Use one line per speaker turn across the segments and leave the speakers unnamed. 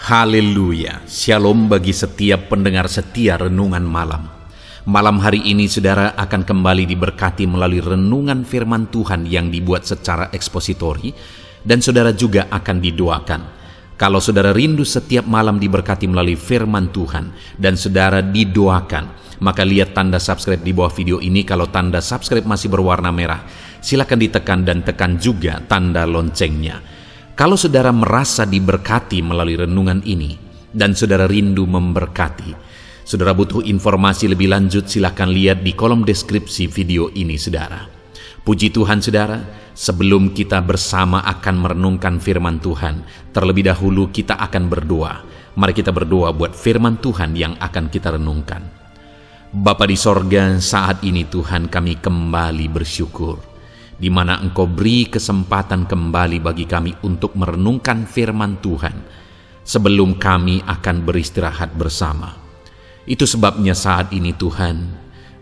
Haleluya, shalom bagi setiap pendengar setia renungan malam. Malam hari ini saudara akan kembali diberkati melalui renungan firman Tuhan yang dibuat secara ekspositori, dan saudara juga akan didoakan. Kalau saudara rindu setiap malam diberkati melalui firman Tuhan dan saudara didoakan, maka lihat tanda subscribe di bawah video ini. Kalau tanda subscribe masih berwarna merah, silakan ditekan dan tekan juga tanda loncengnya. Kalau saudara merasa diberkati melalui renungan ini dan saudara rindu memberkati, saudara butuh informasi lebih lanjut, silakan lihat di kolom deskripsi video ini saudara. Puji Tuhan saudara, sebelum kita bersama akan merenungkan firman Tuhan, terlebih dahulu kita akan berdoa. Mari kita berdoa buat firman Tuhan yang akan kita renungkan. Bapa di sorga, saat ini Tuhan kami kembali bersyukur, di mana Engkau beri kesempatan kembali bagi kami untuk merenungkan firman Tuhan sebelum kami akan beristirahat bersama. Itu sebabnya saat ini Tuhan,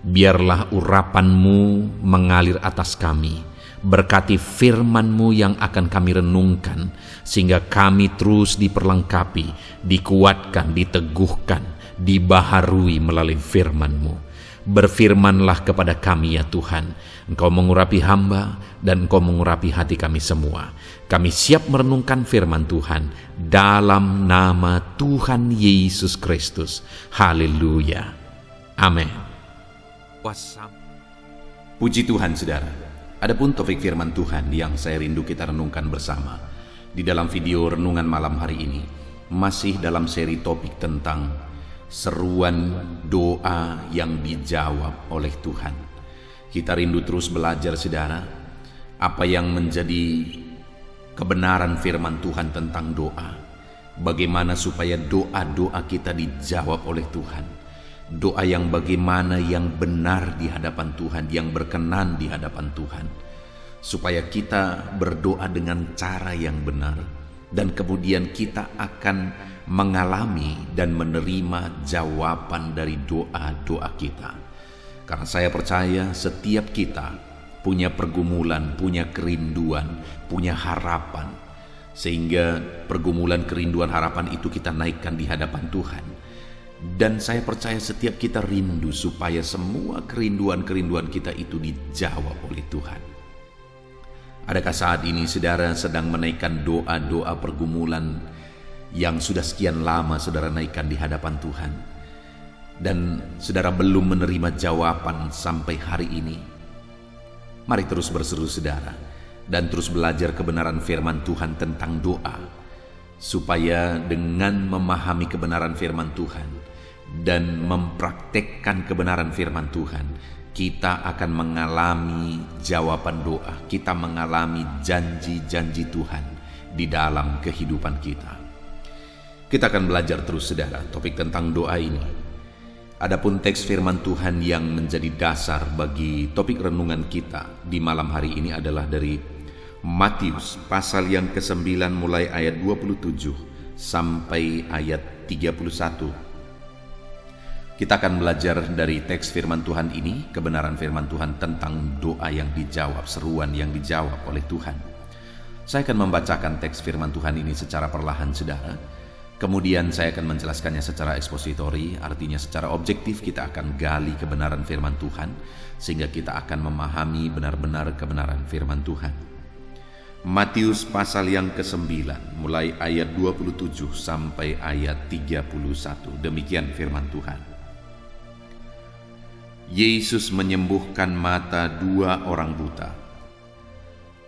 biarlah urapan-Mu mengalir atas kami. Berkati firman-Mu yang akan kami renungkan, sehingga kami terus diperlengkapi, dikuatkan, diteguhkan, dibaharui melalui firman-Mu. Berfirmanlah kepada kami ya Tuhan, Engkau mengurapi hamba dan Engkau mengurapi hati kami semua. Kami siap merenungkan firman Tuhan dalam nama Tuhan Yesus Kristus. Haleluya. Amin. Puji Tuhan saudara. Adapun topik firman Tuhan yang saya rindu kita renungkan bersama di dalam video renungan malam hari ini, masih dalam seri topik tentang seruan doa yang dijawab oleh Tuhan. Kita rindu terus belajar saudara, apa yang menjadi kebenaran firman Tuhan tentang doa. Bagaimana supaya doa-doa kita dijawab oleh Tuhan. Doa yang bagaimana yang benar di hadapan Tuhan, yang berkenan di hadapan Tuhan. Supaya kita berdoa dengan cara yang benar, dan kemudian kita akan mengalami dan menerima jawaban dari doa-doa kita. Karena saya percaya setiap kita punya pergumulan, punya kerinduan, punya harapan, sehingga pergumulan, kerinduan, harapan itu kita naikkan di hadapan Tuhan. Dan saya percaya setiap kita rindu supaya semua kerinduan-kerinduan kita itu dijawab oleh Tuhan. Adakah saat ini saudara sedang menaikkan doa-doa pergumulan yang sudah sekian lama saudara naikkan di hadapan Tuhan, dan saudara belum menerima jawaban sampai hari ini? Mari terus berseru saudara, dan terus belajar kebenaran firman Tuhan tentang doa, supaya dengan memahami kebenaran firman Tuhan dan mempraktekkan kebenaran firman Tuhan, kita akan mengalami jawaban doa, kita mengalami janji-janji Tuhan di dalam kehidupan kita. Kita akan belajar terus saudara topik tentang doa ini. Adapun teks firman Tuhan yang menjadi dasar bagi topik renungan kita di malam hari ini adalah dari Matius pasal yang ke-9 mulai ayat 27 sampai ayat 31. Kita akan belajar dari teks firman Tuhan ini, kebenaran firman Tuhan tentang doa yang dijawab, seruan yang dijawab oleh Tuhan. Saya akan membacakan teks firman Tuhan ini secara perlahan saudara. Kemudian saya akan menjelaskannya secara ekspositori, artinya secara objektif kita akan gali kebenaran firman Tuhan, sehingga kita akan memahami benar-benar kebenaran firman Tuhan. Matius pasal yang ke-9, mulai ayat 27 sampai ayat 31, demikian firman Tuhan. Yesus menyembuhkan mata 2 orang buta.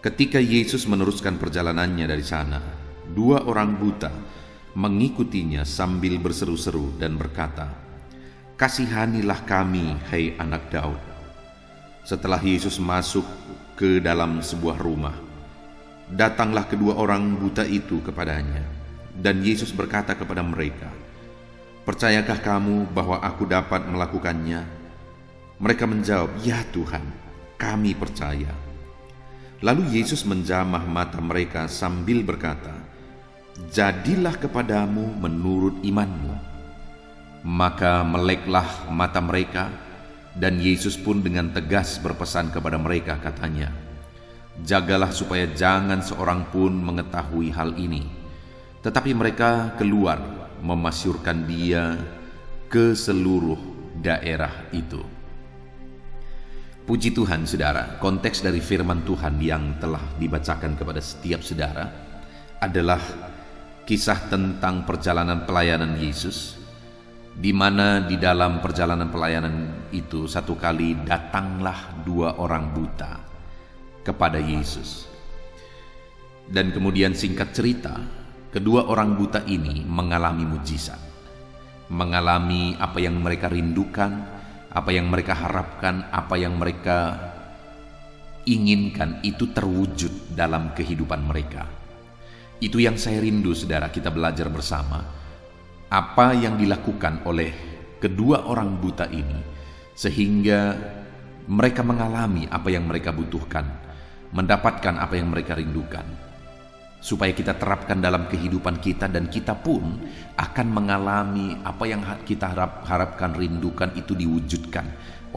Ketika Yesus meneruskan perjalanannya dari sana, 2 orang buta mengikutinya sambil berseru-seru dan berkata, "Kasihanilah kami, hai anak Daud." Setelah Yesus masuk ke dalam sebuah rumah, datanglah kedua orang buta itu kepadanya, dan Yesus berkata kepada mereka, "Percayakah kamu bahwa aku dapat melakukannya?" Mereka menjawab, "Ya Tuhan, kami percaya." Lalu Yesus menjamah mata mereka sambil berkata, "Jadilah kepadamu menurut imanmu." Maka meleklah mata mereka, dan Yesus pun dengan tegas berpesan kepada mereka katanya, "Jagalah supaya jangan seorang pun mengetahui hal ini, Tetapi mereka keluar memasyurkan dia ke seluruh daerah itu. Puji Tuhan saudara, konteks dari firman Tuhan yang telah dibacakan kepada setiap saudara adalah kisah tentang perjalanan pelayanan Yesus, di mana di dalam perjalanan pelayanan itu satu kali datanglah 2 orang buta kepada Yesus. Dan kemudian singkat cerita, kedua orang buta ini mengalami mujizat, mengalami apa yang mereka rindukan, apa yang mereka harapkan, apa yang mereka inginkan itu terwujud dalam kehidupan mereka. Itu yang saya rindu saudara, kita belajar bersama apa yang dilakukan oleh kedua orang buta ini sehingga mereka mengalami apa yang mereka butuhkan, mendapatkan apa yang mereka rindukan, supaya kita terapkan dalam kehidupan kita dan kita pun akan mengalami apa yang kita harapkan, rindukan itu diwujudkan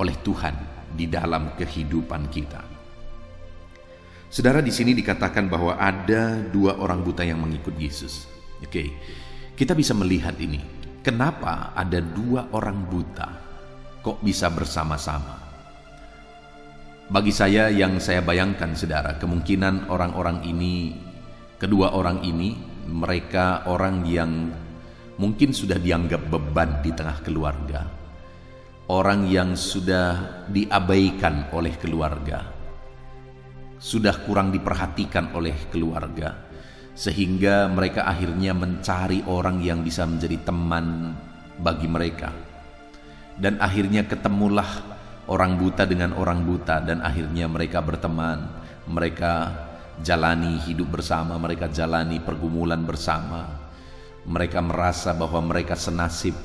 oleh Tuhan di dalam kehidupan kita. Saudara, di sini dikatakan bahwa ada 2 orang buta yang mengikut Yesus. Oke, kita bisa melihat ini. Kenapa ada 2 orang buta kok bisa bersama-sama? Bagi saya, yang saya bayangkan saudara, kemungkinan orang-orang ini, kedua orang ini, mereka orang yang mungkin sudah dianggap beban di tengah keluarga, orang yang sudah diabaikan oleh keluarga, sudah kurang diperhatikan oleh keluarga, sehingga mereka akhirnya mencari orang yang bisa menjadi teman bagi mereka. Dan akhirnya ketemulah orang buta dengan orang buta, dan akhirnya mereka berteman, mereka jalani hidup bersama, mereka jalani pergumulan bersama. Mereka merasa bahwa mereka senasib,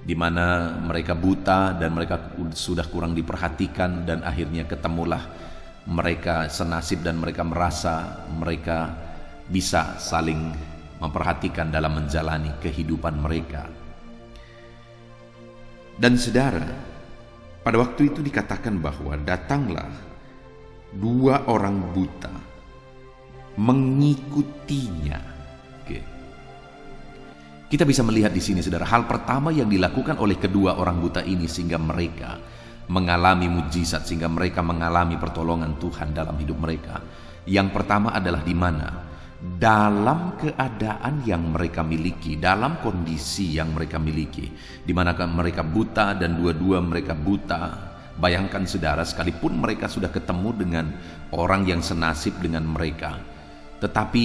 di mana mereka buta dan mereka sudah kurang diperhatikan, dan akhirnya ketemulah mereka senasib dan mereka merasa mereka bisa saling memperhatikan dalam menjalani kehidupan mereka. Dan saudara, pada waktu itu dikatakan bahwa datanglah 2 orang buta mengikutinya. Oke. Kita bisa melihat di sini saudara, hal pertama yang dilakukan oleh kedua orang buta ini sehingga mereka mengalami mujizat, sehingga mereka mengalami pertolongan Tuhan dalam hidup mereka. Yang pertama adalah di mana? Dalam keadaan yang mereka miliki, dalam kondisi yang mereka miliki, di mana mereka buta dan dua-dua mereka buta. Bayangkan saudara, sekalipun mereka sudah ketemu dengan orang yang senasib dengan mereka, tetapi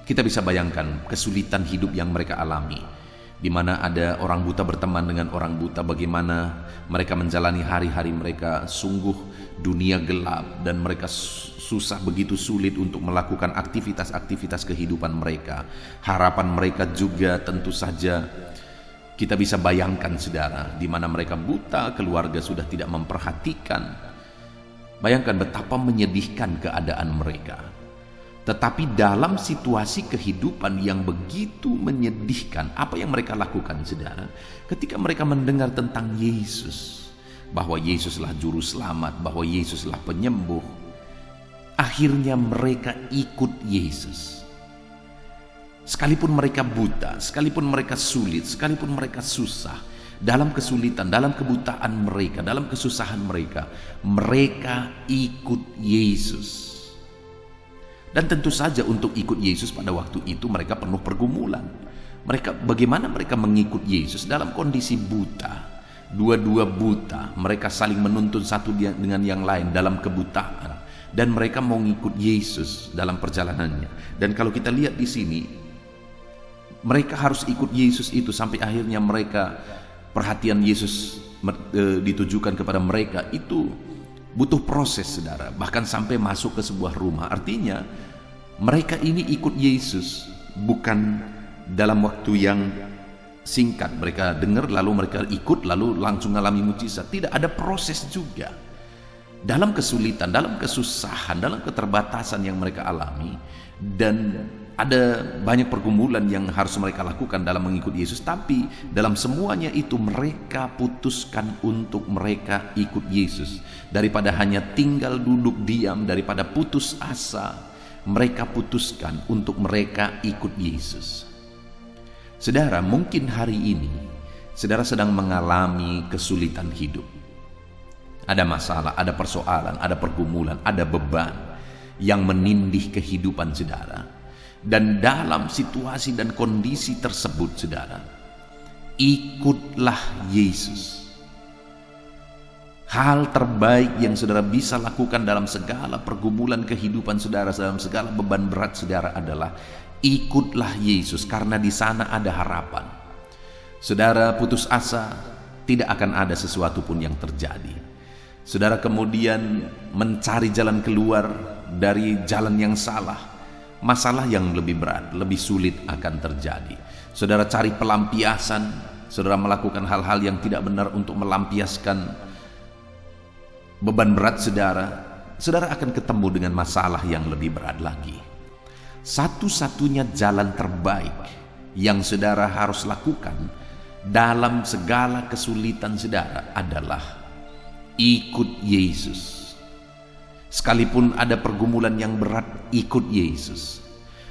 kita bisa bayangkan kesulitan hidup yang mereka alami, di mana ada orang buta berteman dengan orang buta, bagaimana mereka menjalani hari-hari mereka. Sungguh dunia gelap dan mereka susah, begitu sulit untuk melakukan aktivitas-aktivitas kehidupan mereka. Harapan mereka juga tentu saja kita bisa bayangkan saudara, di mana mereka buta, keluarga sudah tidak memperhatikan. Bayangkan betapa menyedihkan keadaan mereka. Tetapi dalam situasi kehidupan yang begitu menyedihkan, apa yang mereka lakukan saudara? Ketika mereka mendengar tentang Yesus, bahwa Yesuslah juru selamat, bahwa Yesuslah penyembuh, akhirnya mereka ikut Yesus. Sekalipun mereka buta, sekalipun mereka sulit, sekalipun mereka susah, dalam kesulitan, dalam kebutaan mereka, dalam kesusahan mereka, mereka ikut Yesus. Dan tentu saja untuk ikut Yesus pada waktu itu mereka penuh pergumulan. Bagaimana mereka mengikut Yesus dalam kondisi buta, dua-dua buta, mereka saling menuntun satu dengan yang lain dalam kebutaan, dan mereka mau ngikut Yesus dalam perjalanannya. Dan kalau kita lihat di sini, mereka harus ikut Yesus itu sampai akhirnya mereka, perhatian Yesus ditujukan kepada mereka itu butuh proses saudara, bahkan sampai masuk ke sebuah rumah. Artinya mereka ini ikut Yesus bukan dalam waktu yang singkat, mereka dengar lalu mereka ikut lalu langsung mengalami mujizat. Tidak, ada proses juga dalam kesulitan, dalam kesusahan, dalam keterbatasan yang mereka alami, dan ada banyak pergumulan yang harus mereka lakukan dalam mengikut Yesus. Tapi dalam semuanya itu mereka putuskan untuk mereka ikut Yesus. Daripada hanya tinggal duduk diam, daripada putus asa, mereka putuskan untuk mereka ikut Yesus. Saudara, mungkin hari ini saudara sedang mengalami kesulitan hidup. Ada masalah, ada persoalan, ada pergumulan, ada beban yang menindih kehidupan saudara. Dan dalam situasi dan kondisi tersebut, saudara, ikutlah Yesus. Hal terbaik yang saudara bisa lakukan dalam segala pergumulan kehidupan saudara, dalam segala beban berat saudara adalah ikutlah Yesus, karena di sana ada harapan. Saudara putus asa, tidak akan ada sesuatu pun yang terjadi. Saudara kemudian mencari jalan keluar dari jalan yang salah, masalah yang lebih berat, lebih sulit akan terjadi. Saudara cari pelampiasan, saudara melakukan hal-hal yang tidak benar untuk melampiaskan beban berat saudara, saudara akan ketemu dengan masalah yang lebih berat lagi. Satu-satunya jalan terbaik yang saudara harus lakukan dalam segala kesulitan saudara adalah ikut Yesus. Sekalipun ada pergumulan yang berat, ikut Yesus.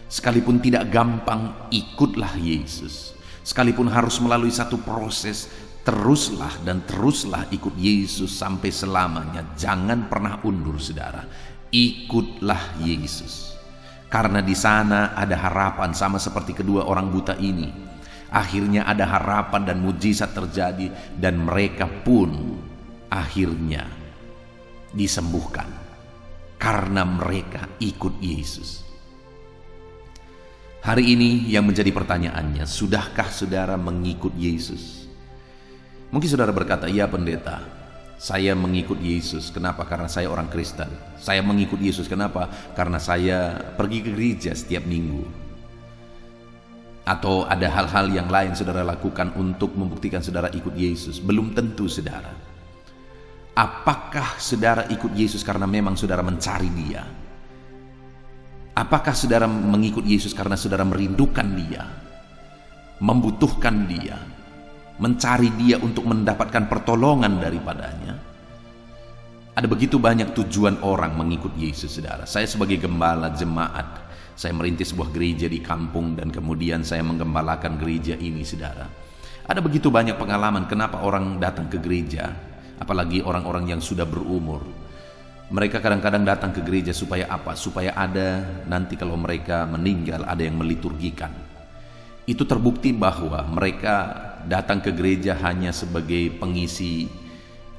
Sekalipun tidak gampang, ikutlah Yesus. Sekalipun harus melalui satu proses, teruslah dan teruslah ikut Yesus sampai selamanya. Jangan pernah undur saudara. Ikutlah Yesus. Karena di sana ada harapan, sama seperti kedua orang buta ini. Akhirnya ada harapan dan mujizat terjadi, dan mereka pun akhirnya disembuhkan karena mereka ikut Yesus. Hari ini yang menjadi pertanyaannya, sudahkah saudara mengikut Yesus? Mungkin saudara berkata, "Ya pendeta, saya mengikut Yesus." Kenapa? Karena saya orang Kristen. Saya mengikut Yesus. Kenapa? Karena saya pergi ke gereja setiap minggu. Atau ada hal-hal yang lain saudara lakukan untuk membuktikan saudara ikut Yesus. Belum tentu saudara. Apakah saudara ikut Yesus karena memang saudara mencari Dia? Apakah saudara mengikut Yesus karena saudara merindukan Dia, membutuhkan Dia, mencari Dia untuk mendapatkan pertolongan daripadanya? Ada begitu banyak tujuan orang mengikut Yesus, saudara. Saya sebagai gembala jemaat, saya merintis sebuah gereja di kampung dan kemudian saya menggembalakan gereja ini, saudara. Ada begitu banyak pengalaman kenapa orang datang ke gereja, apalagi orang-orang yang sudah berumur. Mereka kadang-kadang datang ke gereja supaya apa? Supaya ada nanti kalau mereka meninggal ada yang meliturgikan. Itu terbukti bahwa mereka datang ke gereja hanya sebagai pengisi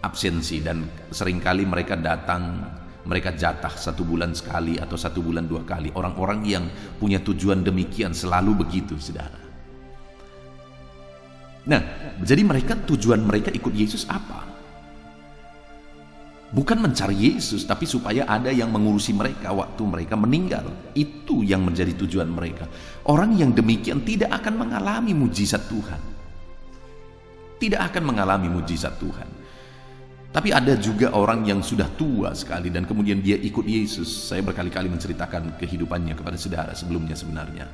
absensi, dan seringkali mereka datang, mereka jatah 1 bulan sekali atau 1 bulan 2 kali. Orang-orang yang punya tujuan demikian selalu begitu, saudara. Nah, jadi mereka, tujuan mereka ikut Yesus apa? Bukan mencari Yesus, tapi supaya ada yang mengurusi mereka waktu mereka meninggal. Itu yang menjadi tujuan mereka. Orang yang demikian tidak akan mengalami mujizat Tuhan. Tidak akan mengalami mujizat Tuhan. Tapi ada juga orang yang sudah tua sekali dan kemudian dia ikut Yesus. Saya berkali-kali menceritakan kehidupannya kepada saudara sebelumnya sebenarnya.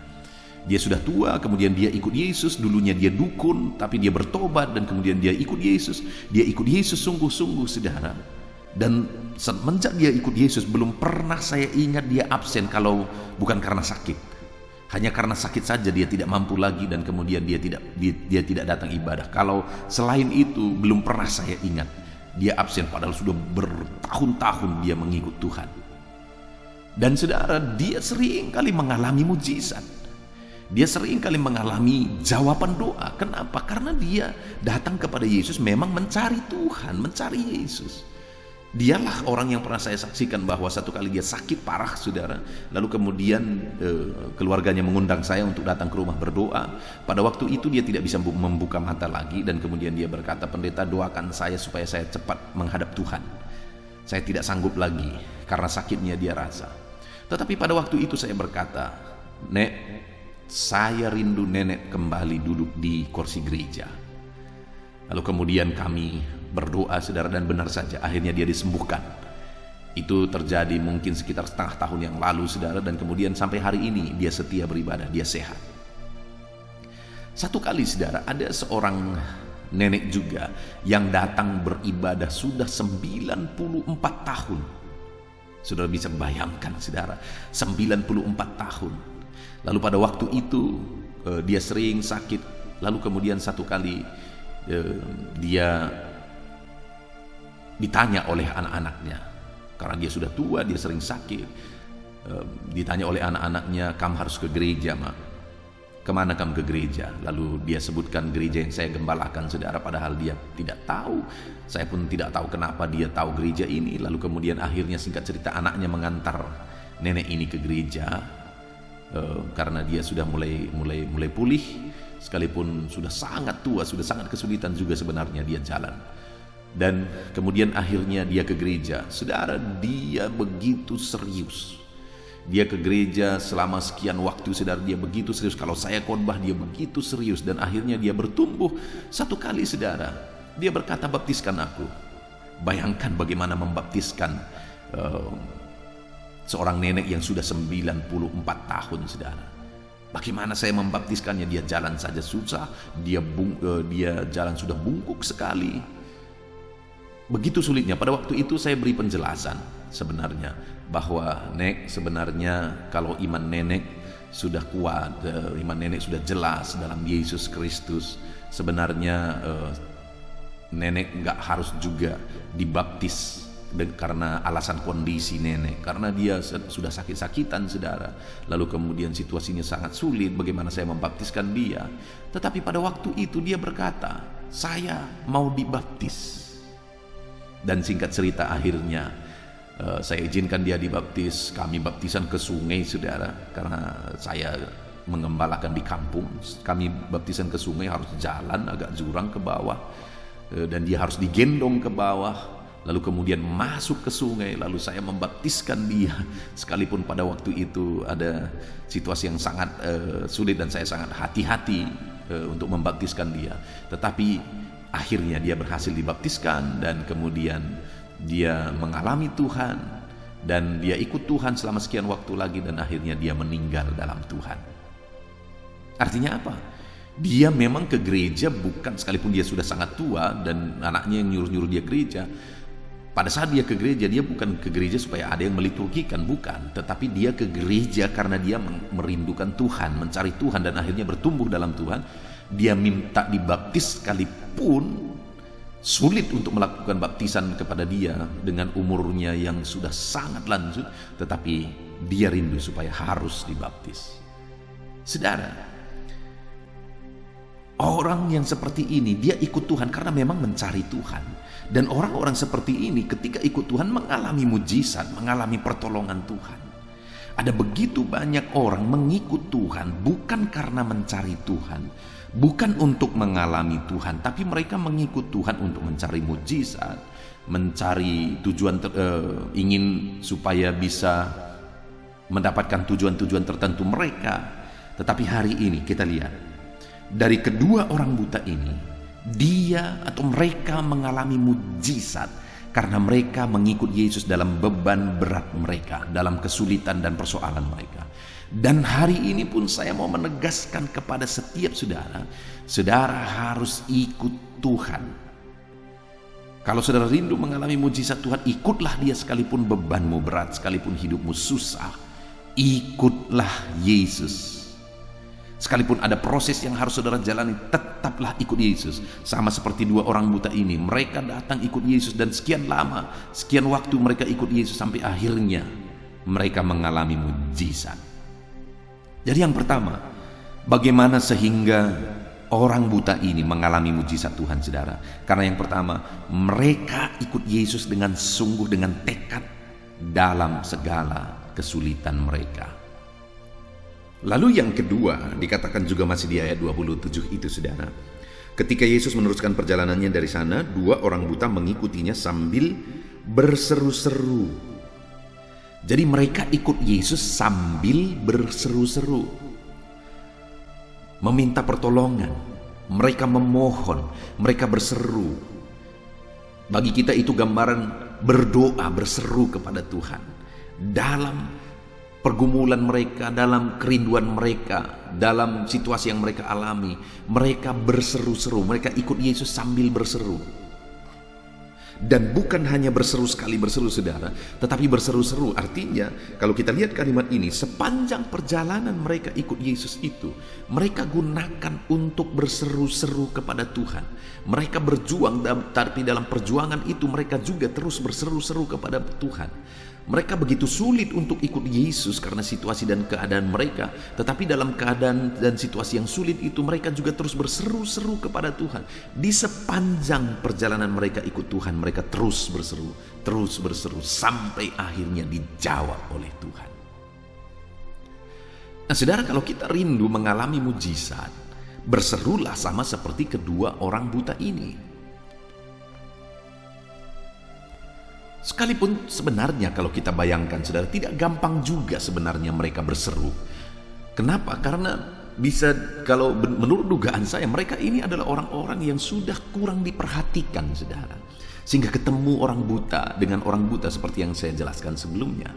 Dia sudah tua, kemudian dia ikut Yesus. Dulunya dia dukun, tapi dia bertobat dan kemudian dia ikut Yesus. Dia ikut Yesus sungguh-sungguh, saudara. Dan semenjak dia ikut Yesus, belum pernah saya ingat dia absen kalau bukan karena sakit. Hanya karena sakit saja dia tidak mampu lagi dan kemudian dia tidak datang ibadah. Kalau selain itu belum pernah saya ingat dia absen, padahal sudah bertahun-tahun dia mengikut Tuhan. Dan saudara, dia sering kali mengalami mujizat. Dia sering kali mengalami jawaban doa. Kenapa? Karena dia datang kepada Yesus memang mencari Tuhan, mencari Yesus. Dialah orang yang pernah saya saksikan bahwa satu kali dia sakit parah, saudara. Lalu kemudian keluarganya mengundang saya untuk datang ke rumah berdoa. Pada waktu itu dia tidak bisa membuka mata lagi dan kemudian dia berkata, "Pendeta, doakan saya supaya saya cepat menghadap Tuhan. Saya tidak sanggup lagi karena sakitnya dia rasa." Tetapi pada waktu itu saya berkata, "Nek, saya rindu nenek kembali duduk di kursi gereja." Lalu kemudian kami berdoa, saudara, dan benar saja akhirnya dia disembuhkan. Itu terjadi mungkin sekitar setengah tahun yang lalu, saudara, dan kemudian sampai hari ini dia setia beribadah, dia sehat. Satu kali, saudara, ada seorang nenek juga yang datang beribadah sudah 94 tahun. Saudara bisa bayangkan saudara, 94 tahun. Lalu pada waktu itu dia sering sakit. Lalu kemudian satu kali dia ditanya oleh anak-anaknya, karena dia sudah tua, dia sering sakit. Ditanya oleh anak-anaknya, "Kamu harus ke gereja, Mak. Kemana kamu ke gereja?" Lalu dia sebutkan gereja yang saya gembalakan, saudara, padahal dia tidak tahu. Saya pun tidak tahu kenapa dia tahu gereja ini. Lalu kemudian akhirnya singkat cerita anaknya mengantar nenek ini ke gereja, karena dia sudah mulai pulih, sekalipun sudah sangat tua, sudah sangat kesulitan juga sebenarnya dia jalan. Dan kemudian akhirnya dia ke gereja. Saudara, dia begitu serius. Dia ke gereja selama sekian waktu, saudara, dia begitu serius. Kalau saya khotbah, dia begitu serius. Dan akhirnya dia bertumbuh. Satu kali, saudara, dia berkata, "Baptiskan aku." Bayangkan bagaimana membaptiskan seorang nenek yang sudah 94 tahun, saudara. Bagaimana saya membaptiskannya? Dia jalan saja susah. Dia jalan sudah bungkuk sekali. Begitu sulitnya. Pada waktu itu saya beri penjelasan sebenarnya bahwa Nek, sebenarnya kalau iman nenek sudah kuat, iman nenek sudah jelas dalam Yesus Kristus, sebenarnya nenek nggak harus juga dibaptis karena alasan kondisi nenek, karena dia sudah sakit-sakitan, saudara. Lalu kemudian situasinya sangat sulit, bagaimana saya membaptiskan dia. Tetapi pada waktu itu dia berkata, "Saya mau dibaptis." Dan singkat cerita akhirnya saya izinkan dia dibaptis. Kami baptisan ke sungai, saudara, karena saya mengembalakan di kampung. Kami baptisan ke sungai, harus jalan agak jurang ke bawah, dan dia harus digendong ke bawah, lalu kemudian masuk ke sungai. Lalu saya membaptiskan dia, sekalipun pada waktu itu ada situasi yang sangat sulit dan saya sangat hati-hati untuk membaptiskan dia. Tetapi akhirnya dia berhasil dibaptiskan, dan kemudian dia mengalami Tuhan, dan dia ikut Tuhan selama sekian waktu lagi, dan akhirnya dia meninggal dalam Tuhan. Artinya apa? Dia memang ke gereja bukan, sekalipun dia sudah sangat tua dan anaknya yang nyuruh-nyuruh dia gereja. Pada saat dia ke gereja, dia bukan ke gereja supaya ada yang meliturgikan, bukan. Tetapi dia ke gereja karena dia merindukan Tuhan, mencari Tuhan, dan akhirnya bertumbuh dalam Tuhan. Dia minta dibaptis sekalipun sulit untuk melakukan baptisan kepada dia dengan umurnya yang sudah sangat lanjut, tetapi dia rindu supaya harus dibaptis. Saudara, orang yang seperti ini dia ikut Tuhan karena memang mencari Tuhan. Dan orang-orang seperti ini ketika ikut Tuhan mengalami mujizat, mengalami pertolongan Tuhan. Ada begitu banyak orang mengikut Tuhan bukan karena mencari Tuhan, bukan untuk mengalami Tuhan, tapi mereka mengikut Tuhan untuk mencari mujizat, mencari tujuan ingin supaya bisa mendapatkan tujuan-tujuan tertentu mereka. Tetapi hari ini kita lihat dari kedua orang buta ini, dia atau mereka mengalami mujizat karena mereka mengikut Yesus dalam beban berat mereka, dalam kesulitan dan persoalan mereka. Dan hari ini pun saya mau menegaskan kepada setiap saudara, saudara harus ikut Tuhan. Kalau saudara rindu mengalami mujizat Tuhan, ikutlah dia sekalipun bebanmu berat, sekalipun hidupmu susah. Ikutlah Yesus. Sekalipun ada proses yang harus saudara jalani, tetaplah ikut Yesus. Sama seperti dua orang buta ini, mereka datang ikut Yesus, dan sekian lama, sekian waktu mereka ikut Yesus sampai akhirnya mereka mengalami mujizat. Jadi yang pertama, bagaimana sehingga orang buta ini mengalami mujizat Tuhan, saudara? Karena yang pertama, mereka ikut Yesus dengan sungguh, dengan tekad dalam segala kesulitan mereka. Lalu yang kedua, dikatakan juga masih di ayat 27 itu, saudara. Ketika Yesus meneruskan perjalanannya dari sana, dua orang buta mengikutinya sambil berseru-seru. Jadi mereka ikut Yesus sambil berseru-seru, meminta pertolongan. Mereka memohon, mereka berseru. Bagi kita itu gambaran berdoa, berseru kepada Tuhan. Dalam pergumulan mereka, dalam kerinduan mereka, dalam situasi yang mereka alami, mereka berseru-seru, mereka ikut Yesus sambil berseru. Dan bukan hanya berseru sekali berseru saudara, tetapi berseru-seru. Artinya kalau kita lihat kalimat ini, sepanjang perjalanan mereka ikut Yesus itu, mereka gunakan untuk berseru-seru kepada Tuhan. Mereka berjuang, tapi dalam perjuangan itu mereka juga terus berseru-seru kepada Tuhan. Mereka begitu sulit untuk ikut Yesus karena situasi dan keadaan mereka, tetapi dalam keadaan dan situasi yang sulit itu mereka juga terus berseru-seru kepada Tuhan. Di sepanjang perjalanan mereka ikut Tuhan, mereka terus berseru sampai akhirnya dijawab oleh Tuhan. Nah saudara, kalau kita rindu mengalami mujizat, berserulah sama seperti kedua orang buta ini. Sekalipun sebenarnya kalau kita bayangkan saudara, tidak gampang juga sebenarnya mereka berseru. Kenapa? Karena bisa, kalau menurut dugaan saya, mereka ini adalah orang-orang yang sudah kurang diperhatikan saudara. Sehingga ketemu orang buta dengan orang buta seperti yang saya jelaskan sebelumnya.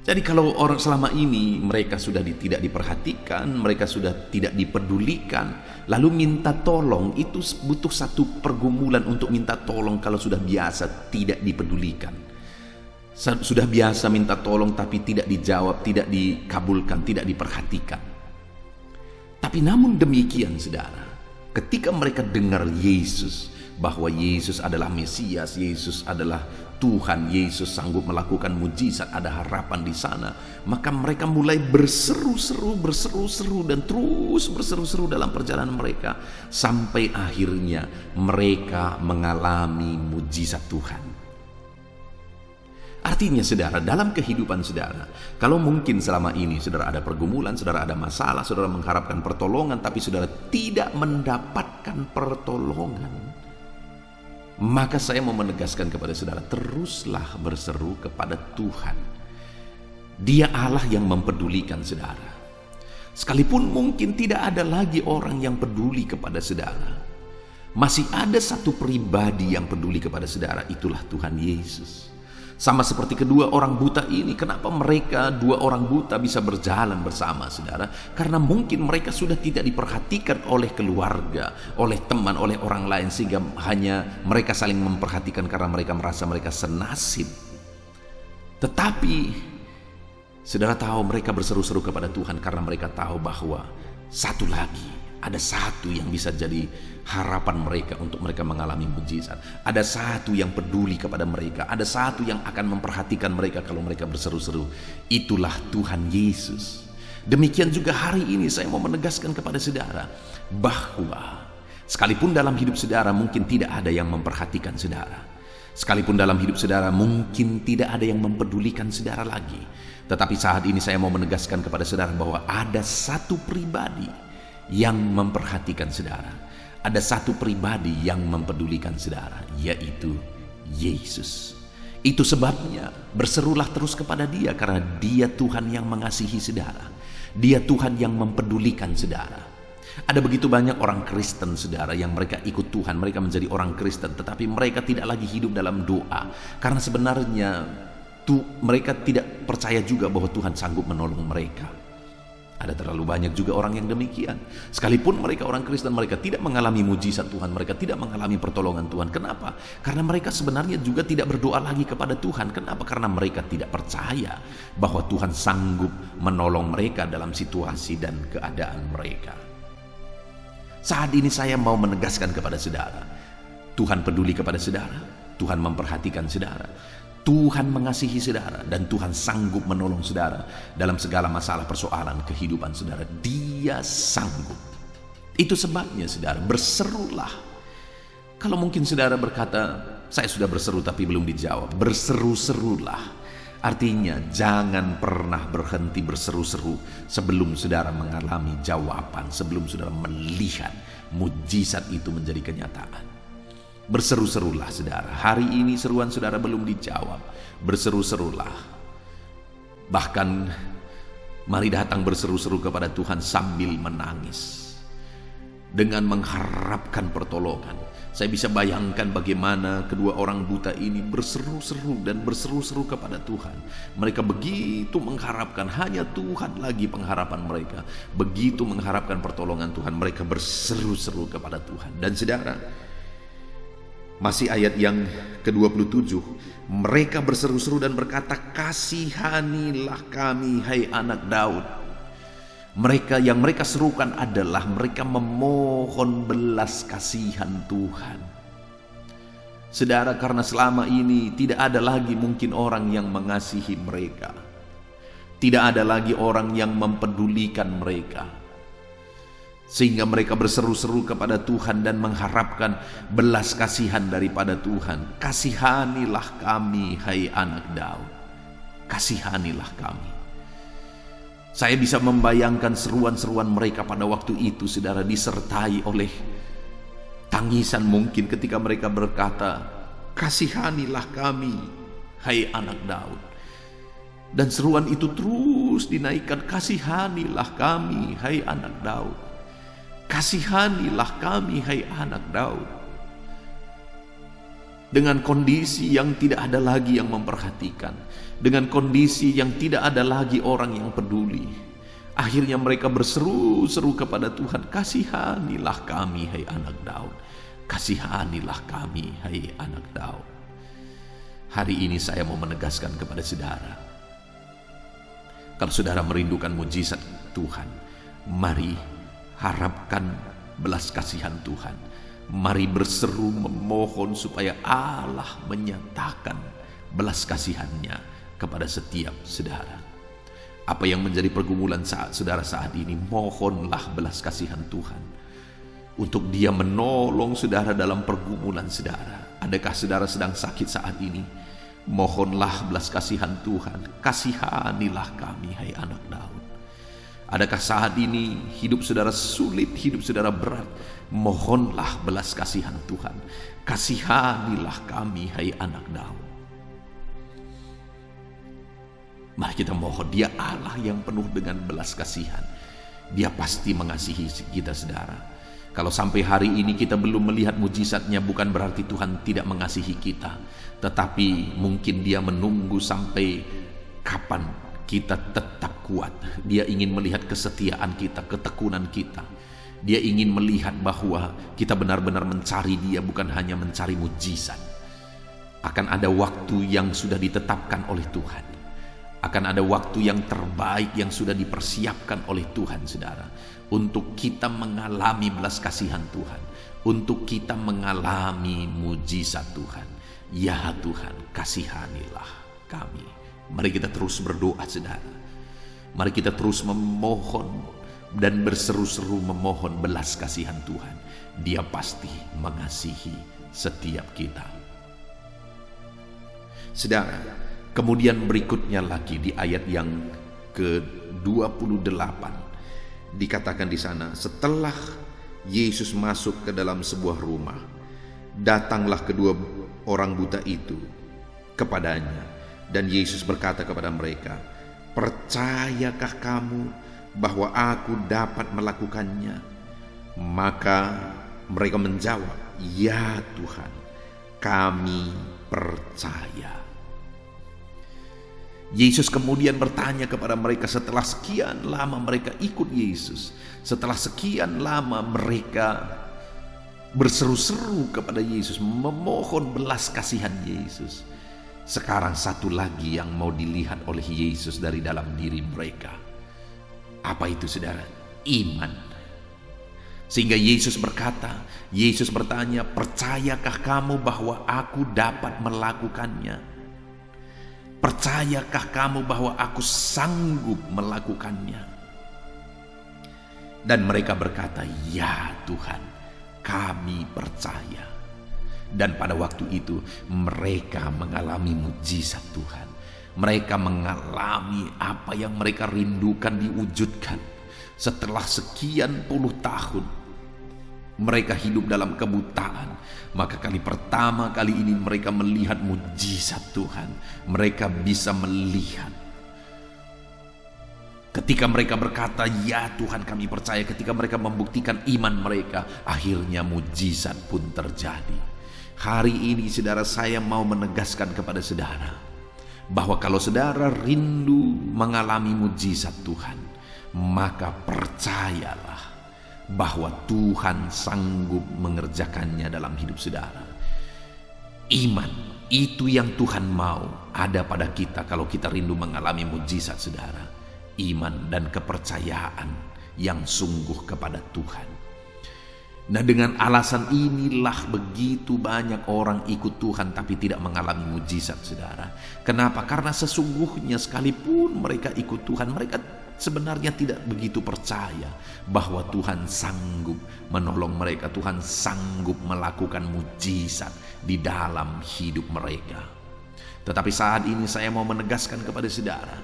Jadi kalau orang selama ini mereka sudah tidak diperhatikan, mereka sudah tidak dipedulikan, lalu minta tolong, itu butuh satu pergumulan untuk minta tolong kalau sudah biasa tidak dipedulikan. Sudah biasa minta tolong tapi tidak dijawab, tidak dikabulkan, tidak diperhatikan. Tapi namun demikian saudara, ketika mereka dengar Yesus, bahwa Yesus adalah Mesias, Yesus adalah Tuhan, Yesus sanggup melakukan mujizat, ada harapan di sana, maka mereka mulai berseru-seru dan terus berseru-seru dalam perjalanan mereka sampai akhirnya mereka mengalami mujizat Tuhan. Artinya saudara, dalam kehidupan saudara, kalau mungkin selama ini saudara ada pergumulan, saudara ada masalah, saudara mengharapkan pertolongan tapi saudara tidak mendapatkan pertolongan, maka saya mau menegaskan kepada saudara, teruslah berseru kepada Tuhan. Dia Allah yang mempedulikan saudara. Sekalipun mungkin tidak ada lagi orang yang peduli kepada saudara, masih ada satu pribadi yang peduli kepada saudara, itulah Tuhan Yesus. Sama seperti kedua orang buta ini. Kenapa mereka dua orang buta bisa berjalan bersama saudara? Karena mungkin mereka sudah tidak diperhatikan oleh keluarga, oleh teman, oleh orang lain, sehingga hanya mereka saling memperhatikan karena mereka merasa mereka senasib. Tetapi saudara tahu, mereka berseru-seru kepada Tuhan karena mereka tahu bahwa satu lagi, ada satu yang bisa jadi harapan mereka untuk mereka mengalami mujizat. Ada satu yang peduli kepada mereka. Ada satu yang akan memperhatikan mereka kalau mereka berseru-seru. Itulah Tuhan Yesus. Demikian juga hari ini saya mau menegaskan kepada saudara bahwa sekalipun dalam hidup saudara mungkin tidak ada yang memperhatikan saudara, sekalipun dalam hidup saudara mungkin tidak ada yang mempedulikan saudara lagi, tetapi saat ini saya mau menegaskan kepada saudara bahwa ada satu pribadi yang memperhatikan saudara. Ada satu pribadi yang mempedulikan saudara, yaitu Yesus. Itu sebabnya berserulah terus kepada Dia, karena Dia Tuhan yang mengasihi saudara. Dia Tuhan yang mempedulikan saudara. Ada begitu banyak orang Kristen saudara yang mereka ikut Tuhan, mereka menjadi orang Kristen, tetapi mereka tidak lagi hidup dalam doa, karena sebenarnya mereka tidak percaya juga bahwa Tuhan sanggup menolong mereka. Ada terlalu banyak juga orang yang demikian. Sekalipun mereka orang Kristen, mereka tidak mengalami mujizat Tuhan, mereka tidak mengalami pertolongan Tuhan. Kenapa? Karena mereka sebenarnya juga tidak berdoa lagi kepada Tuhan. Kenapa? Karena mereka tidak percaya bahwa Tuhan sanggup menolong mereka dalam situasi dan keadaan mereka. Saat ini saya mau menegaskan kepada saudara, Tuhan peduli kepada saudara, Tuhan memperhatikan saudara, Tuhan mengasihi saudara, dan Tuhan sanggup menolong saudara dalam segala masalah persoalan kehidupan saudara. Dia sanggup. Itu sebabnya saudara, berserulah. Kalau mungkin saudara berkata, saya sudah berseru tapi belum dijawab, berseru-serulah. Artinya jangan pernah berhenti berseru-seru sebelum saudara mengalami jawaban, sebelum saudara melihat mujizat itu menjadi kenyataan. Berseru-serulah saudara. Hari ini seruan saudara belum dijawab, berseru-serulah. Bahkan mari datang berseru-seru kepada Tuhan sambil menangis, dengan mengharapkan pertolongan. Saya bisa bayangkan bagaimana kedua orang buta ini berseru-seru dan berseru-seru kepada Tuhan. Mereka begitu mengharapkan, hanya Tuhan lagi pengharapan mereka. Begitu mengharapkan pertolongan Tuhan, mereka berseru-seru kepada Tuhan. Dan saudara, Masih ayat yang ke-27, mereka berseru-seru dan berkata, "Kasihanilah kami, hai anak Daud." Mereka serukan adalah mereka memohon belas kasihan Tuhan. Saudara, karena selama ini tidak ada lagi mungkin orang yang mengasihi mereka. Tidak ada lagi orang yang mempedulikan mereka. Sehingga mereka berseru-seru kepada Tuhan dan mengharapkan belas kasihan daripada Tuhan. "Kasihanilah kami, hai anak Daud. Kasihanilah kami." Saya bisa membayangkan seruan-seruan mereka pada waktu itu, saudara, disertai oleh tangisan mungkin ketika mereka berkata, "Kasihanilah kami, hai anak Daud." Dan seruan itu terus dinaikkan, "Kasihanilah kami, hai anak Daud. Kasihanilah kami, hai anak Daud." Dengan kondisi yang tidak ada lagi yang memperhatikan, dengan kondisi yang tidak ada lagi orang yang peduli, akhirnya mereka berseru-seru kepada Tuhan, "Kasihanilah kami, hai anak Daud. Kasihanilah kami, hai anak Daud." Hari ini saya mau menegaskan kepada saudara, kalau saudara merindukan mujizat Tuhan, mari harapkan belas kasihan Tuhan. Mari berseru memohon supaya Allah menyatakan belas kasihannya kepada setiap saudara. Apa yang menjadi pergumulan saudara saat ini, mohonlah belas kasihan Tuhan untuk Dia menolong saudara dalam pergumulan saudara. Adakah saudara sedang sakit saat ini? Mohonlah belas kasihan Tuhan. "Kasihanilah kami, hai anak Daud." Adakah saat ini hidup saudara sulit, hidup saudara berat? Mohonlah belas kasihan Tuhan. "Kasihanilah kami, hai anak Daud." Mari kita mohon, Dia Allah yang penuh dengan belas kasihan. Dia pasti mengasihi kita, saudara. Kalau sampai hari ini kita belum melihat mujizatnya, bukan berarti Tuhan tidak mengasihi kita, tetapi mungkin Dia menunggu sampai kapan kita tetap kuat. Dia ingin melihat kesetiaan kita, ketekunan kita. Dia ingin melihat bahwa kita benar-benar mencari Dia, bukan hanya mencari mujizat. Akan ada waktu yang sudah ditetapkan oleh Tuhan. Akan ada waktu yang terbaik yang sudah dipersiapkan oleh Tuhan, saudara, untuk kita mengalami belas kasihan Tuhan, untuk kita mengalami mujizat Tuhan. Ya Tuhan, kasihanilah kami. Mari kita terus berdoa, saudara. Mari kita terus memohon dan berseru-seru memohon belas kasihan Tuhan. Dia pasti mengasihi setiap kita. Saudara, kemudian berikutnya lagi di ayat yang ke-28 dikatakan di sana, setelah Yesus masuk ke dalam sebuah rumah, datanglah kedua orang buta itu kepadanya, dan Yesus berkata kepada mereka, "Percayakah kamu bahwa aku dapat melakukannya?" Maka mereka menjawab, "Ya Tuhan, kami percaya." Yesus kemudian bertanya kepada mereka setelah sekian lama mereka ikut Yesus. Setelah sekian lama mereka berseru-seru kepada Yesus, memohon belas kasihan Yesus. Sekarang satu lagi yang mau dilihat oleh Yesus dari dalam diri mereka. Apa itu, saudara? Iman. Sehingga Yesus berkata, Yesus bertanya, "Percayakah kamu bahwa aku dapat melakukannya? Percayakah kamu bahwa aku sanggup melakukannya?" Dan mereka berkata, "Ya Tuhan, kami percaya." Dan pada waktu itu mereka mengalami mujizat Tuhan. Mereka mengalami apa yang mereka rindukan diwujudkan. Setelah sekian puluh tahun mereka hidup dalam kebutaan, maka kali pertama kali ini mereka melihat mujizat Tuhan. Mereka bisa melihat. Ketika mereka berkata, "Ya Tuhan, kami percaya," ketika mereka membuktikan iman mereka, akhirnya mujizat pun terjadi. Hari ini, saudara, saya mau menegaskan kepada saudara bahwa kalau saudara rindu mengalami mujizat Tuhan, maka percayalah bahwa Tuhan sanggup mengerjakannya dalam hidup saudara. Iman itu yang Tuhan mau ada pada kita kalau kita rindu mengalami mujizat, saudara. Iman dan kepercayaan yang sungguh kepada Tuhan. Nah, dengan alasan inilah begitu banyak orang ikut Tuhan tapi tidak mengalami mujizat, saudara. Kenapa? Karena sesungguhnya sekalipun mereka ikut Tuhan, mereka sebenarnya tidak begitu percaya bahwa Tuhan sanggup menolong mereka, Tuhan sanggup melakukan mujizat di dalam hidup mereka. Tetapi saat ini saya mau menegaskan kepada saudara,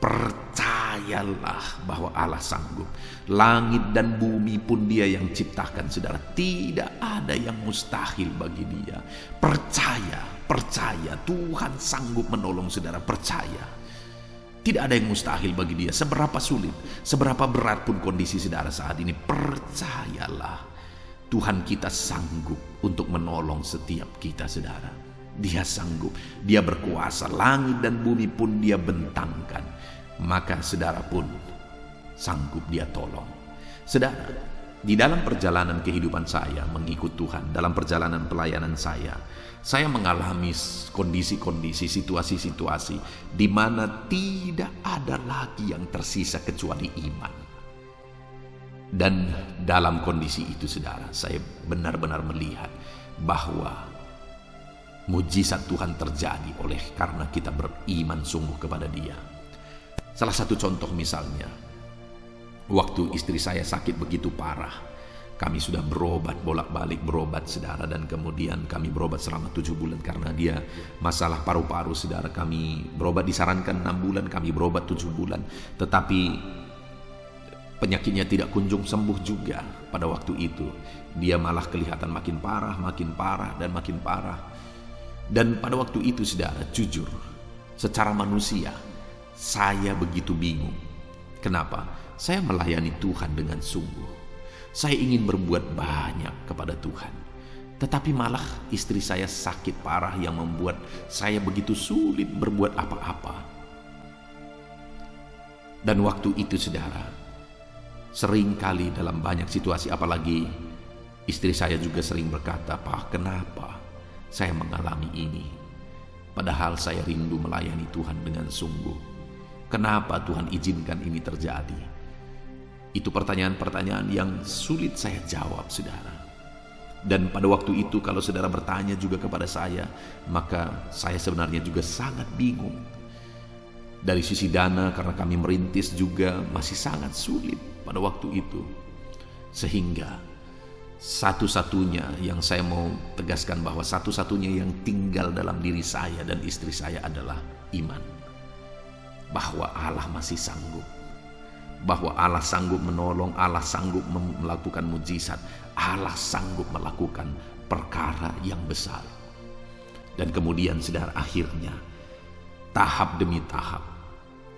percayalah bahwa Allah sanggup. Langit dan bumi pun Dia yang ciptakan, saudara. Tidak ada yang mustahil bagi Dia. Percaya Tuhan sanggup menolong, saudara. Percaya. Tidak ada yang mustahil bagi Dia. Seberapa sulit, seberapa berat pun kondisi saudara saat ini, percayalah Tuhan kita sanggup untuk menolong setiap kita, saudara. Dia sanggup, Dia berkuasa, langit dan bumi pun Dia bentangkan, maka saudara pun sanggup Dia tolong. Saudara, di dalam perjalanan kehidupan saya mengikut Tuhan, dalam perjalanan pelayanan saya mengalami kondisi-kondisi, situasi-situasi di mana tidak ada lagi yang tersisa kecuali iman. Dan dalam kondisi itu, saudara, saya benar-benar melihat bahwa mujizat Tuhan terjadi oleh karena kita beriman sungguh kepada Dia. Salah satu contoh misalnya, waktu istri saya sakit begitu parah, kami sudah berobat, bolak-balik berobat, saudara, dan kemudian kami berobat selama 7 bulan karena dia masalah paru-paru, saudara. Kami berobat, disarankan 6 bulan, kami berobat 7 bulan, tetapi penyakitnya tidak kunjung sembuh juga. Pada waktu itu dia malah kelihatan makin parah, dan makin parah. Dan pada waktu itu, saudara, jujur, secara manusia saya begitu bingung. Kenapa? Saya melayani Tuhan dengan sungguh. Saya ingin berbuat banyak kepada Tuhan. Tetapi malah istri saya sakit parah yang membuat saya begitu sulit berbuat apa-apa. Dan waktu itu, saudara, seringkali dalam banyak situasi, apalagi istri saya juga sering berkata, "Pak, kenapa saya mengalami ini? Padahal saya rindu melayani Tuhan dengan sungguh. Kenapa Tuhan izinkan ini terjadi?" Itu pertanyaan-pertanyaan yang sulit saya jawab, saudara. Dan pada waktu itu kalau saudara bertanya juga kepada saya, maka saya sebenarnya juga sangat bingung. Dari sisi dana, karena kami merintis juga masih sangat sulit pada waktu itu. Sehingga satu-satunya yang saya mau tegaskan, bahwa satu-satunya yang tinggal dalam diri saya dan istri saya adalah iman. Bahwa Allah masih sanggup. Bahwa Allah sanggup menolong, Allah sanggup melakukan mujizat, Allah sanggup melakukan perkara yang besar. Dan kemudian, saudara, akhirnya tahap demi tahap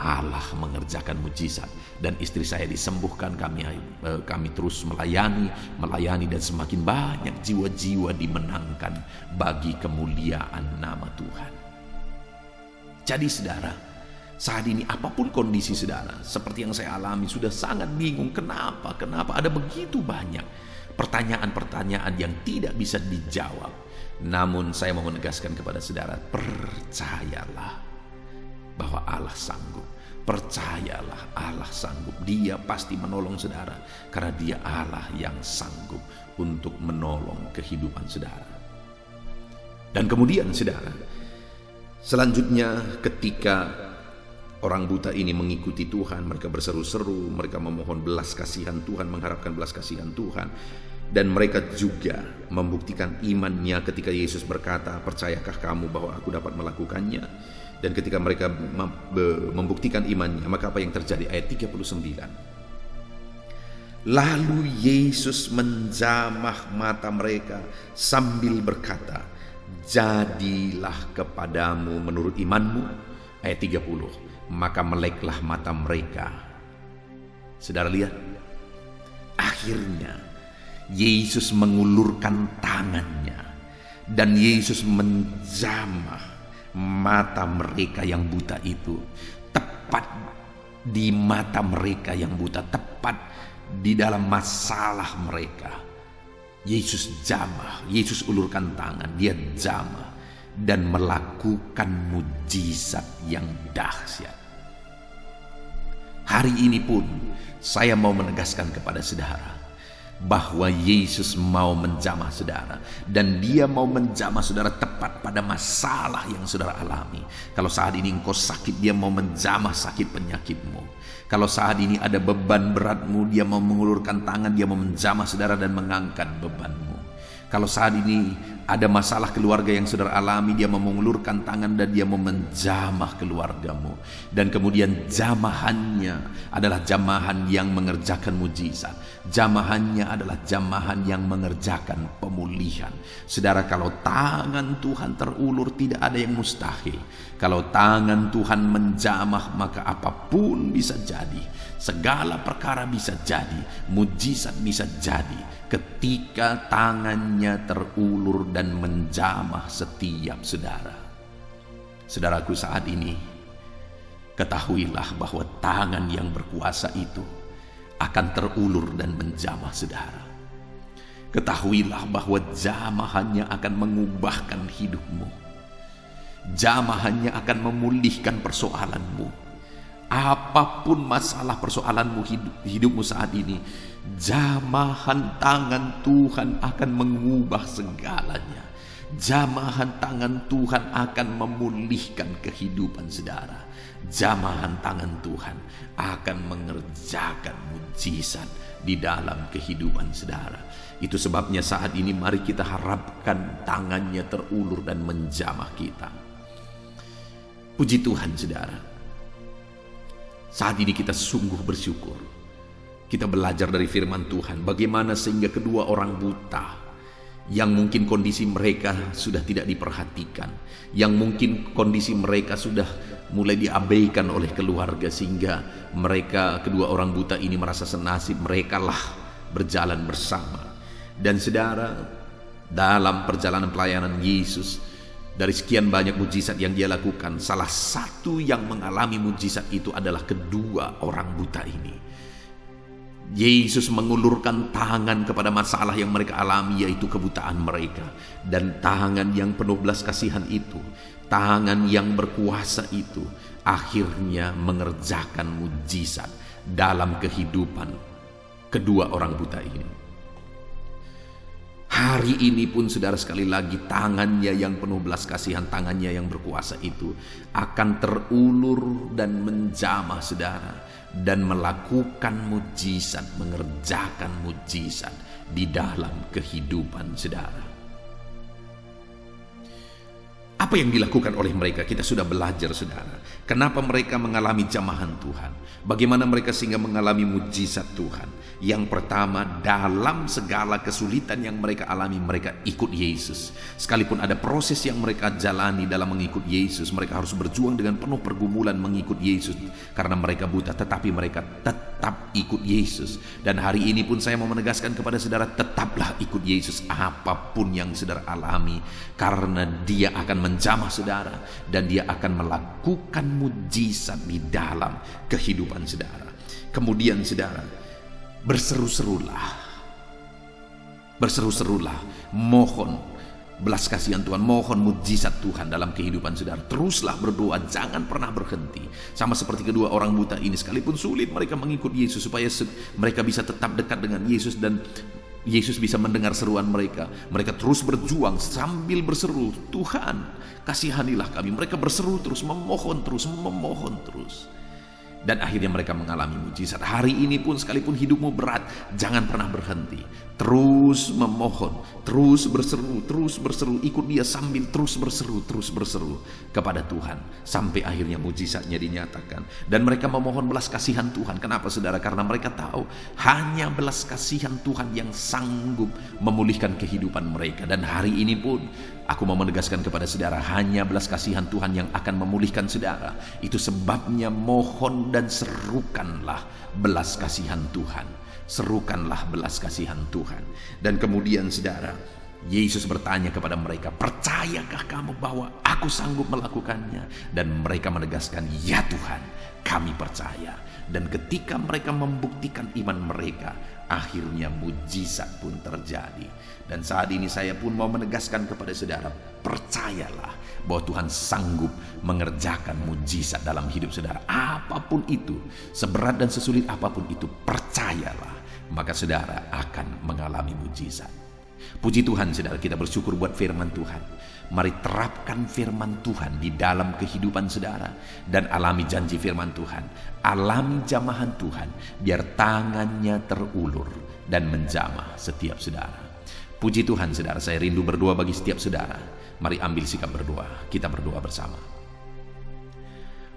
Allah mengerjakan mujizat dan istri saya disembuhkan. Kami terus melayani dan semakin banyak jiwa-jiwa dimenangkan bagi kemuliaan nama Tuhan. Jadi, saudara, saat ini apapun kondisi saudara, seperti yang saya alami, sudah sangat bingung. Kenapa ada begitu banyak pertanyaan-pertanyaan yang tidak bisa dijawab. Namun saya mau menegaskan kepada saudara, percayalah bahwa Allah sanggup. Percayalah Allah sanggup. Dia pasti menolong saudara, karena Dia Allah yang sanggup untuk menolong kehidupan saudara. Dan kemudian, saudara, selanjutnya ketika orang buta ini mengikuti Tuhan, mereka berseru-seru, mereka memohon belas kasihan Tuhan, mengharapkan belas kasihan Tuhan. Dan mereka juga membuktikan imannya ketika Yesus berkata, "Percayakah kamu bahwa aku dapat melakukannya?" Dan ketika mereka membuktikan imannya, maka apa yang terjadi? Ayat 39. Lalu Yesus menjamah mata mereka sambil berkata, "Jadilah kepadamu menurut imanmu." Ayat 30. Maka meleklah mata mereka. Saudara lihat, akhirnya Yesus mengulurkan tangannya dan Yesus menjamah mata mereka yang buta itu, tepat di mata mereka yang buta, tepat di dalam masalah mereka. Yesus jamah, Yesus ulurkan tangan, Dia jamah. dan melakukan mujizat yang dahsyat. Hari ini pun saya mau menegaskan kepada saudara bahwa Yesus mau menjamah saudara, dan Dia mau menjamah saudara tepat pada masalah yang saudara alami. Kalau saat ini engkau sakit, Dia mau menjamah sakit penyakitmu. Kalau saat ini ada beban beratmu, Dia mau mengulurkan tangan, Dia mau menjamah saudara dan mengangkat bebanmu. Kalau saat ini ada masalah keluarga yang saudara alami, Dia mau mengulurkan tangan dan Dia mau menjamah keluargamu. Dan kemudian jamahannya adalah jamahan yang mengerjakan mujizat. Jamahannya adalah jamahan yang mengerjakan pemulihan. Saudara, kalau tangan Tuhan terulur, tidak ada yang mustahil. Kalau tangan Tuhan menjamah, maka apapun bisa jadi. Segala perkara bisa jadi, mujizat bisa jadi ketika tangannya terulur dan menjamah setiap saudara. Saudaraku, saat ini ketahuilah bahwa tangan yang berkuasa itu akan terulur dan menjamah saudara. Ketahuilah bahwa jamahannya akan mengubahkan hidupmu. Jamahannya akan memulihkan persoalanmu. Apapun masalah persoalanmu hidupmu saat ini, jamahan tangan Tuhan akan mengubah segalanya. Jamahan tangan Tuhan akan memulihkan kehidupan saudara. Jamahan tangan Tuhan akan mengerjakan mujizat di dalam kehidupan saudara. Itu sebabnya saat ini mari kita harapkan tangannya terulur dan menjamah kita. Puji Tuhan saudara. Saat ini kita sungguh bersyukur. Kita belajar dari firman Tuhan bagaimana sehingga kedua orang buta yang mungkin kondisi mereka sudah tidak diperhatikan, yang mungkin kondisi mereka sudah mulai diabaikan oleh keluarga, sehingga mereka kedua orang buta ini merasa senasib, merekalah berjalan bersama. Dan saudara, dalam perjalanan pelayanan Yesus, dari sekian banyak mujizat yang Dia lakukan, salah satu yang mengalami mujizat itu adalah kedua orang buta ini. Yesus mengulurkan tangan kepada masalah yang mereka alami, yaitu kebutaan mereka. Dan tangan yang penuh belas kasihan itu, tangan yang berkuasa itu, akhirnya mengerjakan mujizat dalam kehidupan kedua orang buta ini. Hari ini pun saudara, sekali lagi tangannya yang penuh belas kasihan, tangannya yang berkuasa itu akan terulur dan menjamah saudara, dan melakukan mujizat, mengerjakan mujizat di dalam kehidupan saudara. Apa yang dilakukan oleh mereka? Kita sudah belajar saudara. Kenapa mereka mengalami jamahan Tuhan? Bagaimana mereka sehingga mengalami mujizat Tuhan? Yang pertama, dalam segala kesulitan yang mereka alami, mereka ikut Yesus. Sekalipun ada proses yang mereka jalani dalam mengikut Yesus, mereka harus berjuang dengan penuh pergumulan mengikut Yesus karena mereka buta, tetapi mereka tetap ikut Yesus. Dan hari ini pun saya mau menegaskan kepada saudara, tetaplah ikut Yesus apapun yang saudara alami, karena Dia akan menjamah saudara dan Dia akan melakukan mujizat di dalam kehidupan saudara. Kemudian saudara, berseru-serulah, mohon belas kasihan Tuhan, mohon mujizat Tuhan dalam kehidupan saudara. Teruslah berdoa, jangan pernah berhenti. Sama seperti kedua orang buta ini, sekalipun sulit mereka mengikut Yesus supaya mereka bisa tetap dekat dengan Yesus dan Yesus bisa mendengar seruan mereka. Mereka terus berjuang sambil berseru, Tuhan kasihanilah kami. Mereka berseru terus, memohon terus. Dan akhirnya mereka mengalami mujizat. Hari ini pun sekalipun hidupmu berat, jangan pernah berhenti. Terus memohon, terus berseru, ikut Dia sambil terus berseru kepada Tuhan, sampai akhirnya mujizatnya dinyatakan. Dan mereka memohon belas kasihan Tuhan. Kenapa saudara? Karena mereka tahu hanya belas kasihan Tuhan yang sanggup memulihkan kehidupan mereka. Dan hari ini pun aku mau menegaskan kepada saudara, hanya belas kasihan Tuhan yang akan memulihkan saudara. Itu sebabnya mohon dan serukanlah belas kasihan Tuhan. Serukanlah belas kasihan Tuhan. Dan kemudian saudara, Yesus bertanya kepada mereka, percaya percayakah kamu bahwa aku sanggup melakukannya? Dan mereka menegaskan, ya Tuhan, kami percaya. Dan ketika mereka membuktikan iman mereka, akhirnya mujizat pun terjadi. Dan saat ini saya pun mau menegaskan kepada saudara, percayalah bahwa Tuhan sanggup mengerjakan mujizat dalam hidup saudara. Apapun itu, seberat dan sesulit apapun itu, percayalah, maka saudara akan mengalami mujizat. Puji Tuhan saudara, kita bersyukur buat firman Tuhan. Mari terapkan firman Tuhan di dalam kehidupan saudara dan alami janji firman Tuhan. Alami jamahan Tuhan, biar tangannya terulur dan menjamah setiap saudara. Puji Tuhan saudara, saya rindu berdoa bagi setiap saudara. Mari ambil sikap berdoa, kita berdoa bersama.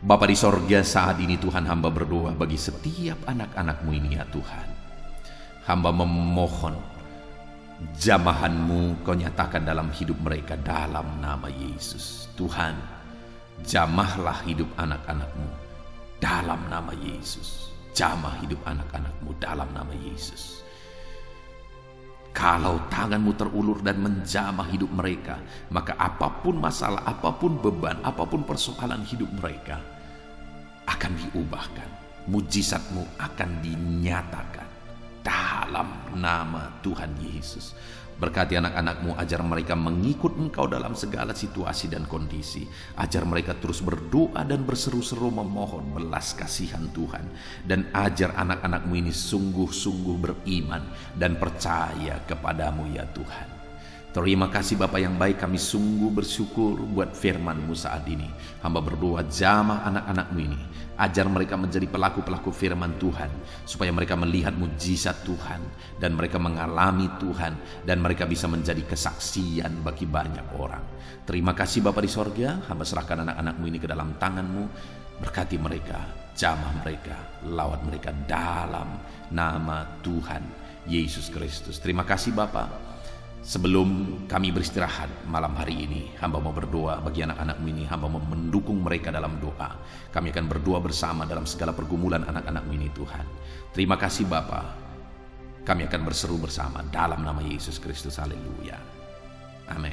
Bapa di sorga, saat ini Tuhan hamba berdoa bagi setiap anak-anak-Mu ini ya Tuhan. Hamba memohon jamahan-Mu Kau nyatakan dalam hidup mereka dalam nama Yesus. Tuhan, jamahlah hidup anak-anak-Mu dalam nama Yesus. Jamah hidup anak-anak-Mu dalam nama Yesus. Kalau tangan-Mu terulur dan menjamah hidup mereka, maka apapun masalah, apapun beban, apapun persoalan hidup mereka akan diubahkan. Mujizat-Mu akan dinyatakan dalam nama Tuhan Yesus. Berkati anak-anak-Mu, ajar mereka mengikut Engkau dalam segala situasi dan kondisi. Ajar mereka terus berdoa dan berseru-seru memohon belas kasihan Tuhan. Dan ajar anak-anak-Mu ini sungguh-sungguh beriman dan percaya kepadamu ya Tuhan. Terima kasih Bapa yang baik, kami sungguh bersyukur buat firman-Mu saat ini. Hamba berdoa, jamah anak-anak-Mu ini, ajar mereka menjadi pelaku-pelaku firman Tuhan, supaya mereka melihat mujizat Tuhan, dan mereka mengalami Tuhan, dan mereka bisa menjadi kesaksian bagi banyak orang. Terima kasih Bapa di sorga, hamba serahkan anak-anak-Mu ini ke dalam tangan-Mu. Berkati mereka, jamah mereka, lawat mereka dalam nama Tuhan Yesus Kristus. Terima kasih Bapa. Sebelum kami beristirahat malam hari ini, hamba mau berdoa bagi anak-anak-Mu ini. Hamba mau mendukung mereka dalam doa. Kami akan berdoa bersama dalam segala pergumulan anak-anak-Mu ini Tuhan. Terima kasih Bapa. Kami akan berseru bersama dalam nama Yesus Kristus. Haleluya. Amin.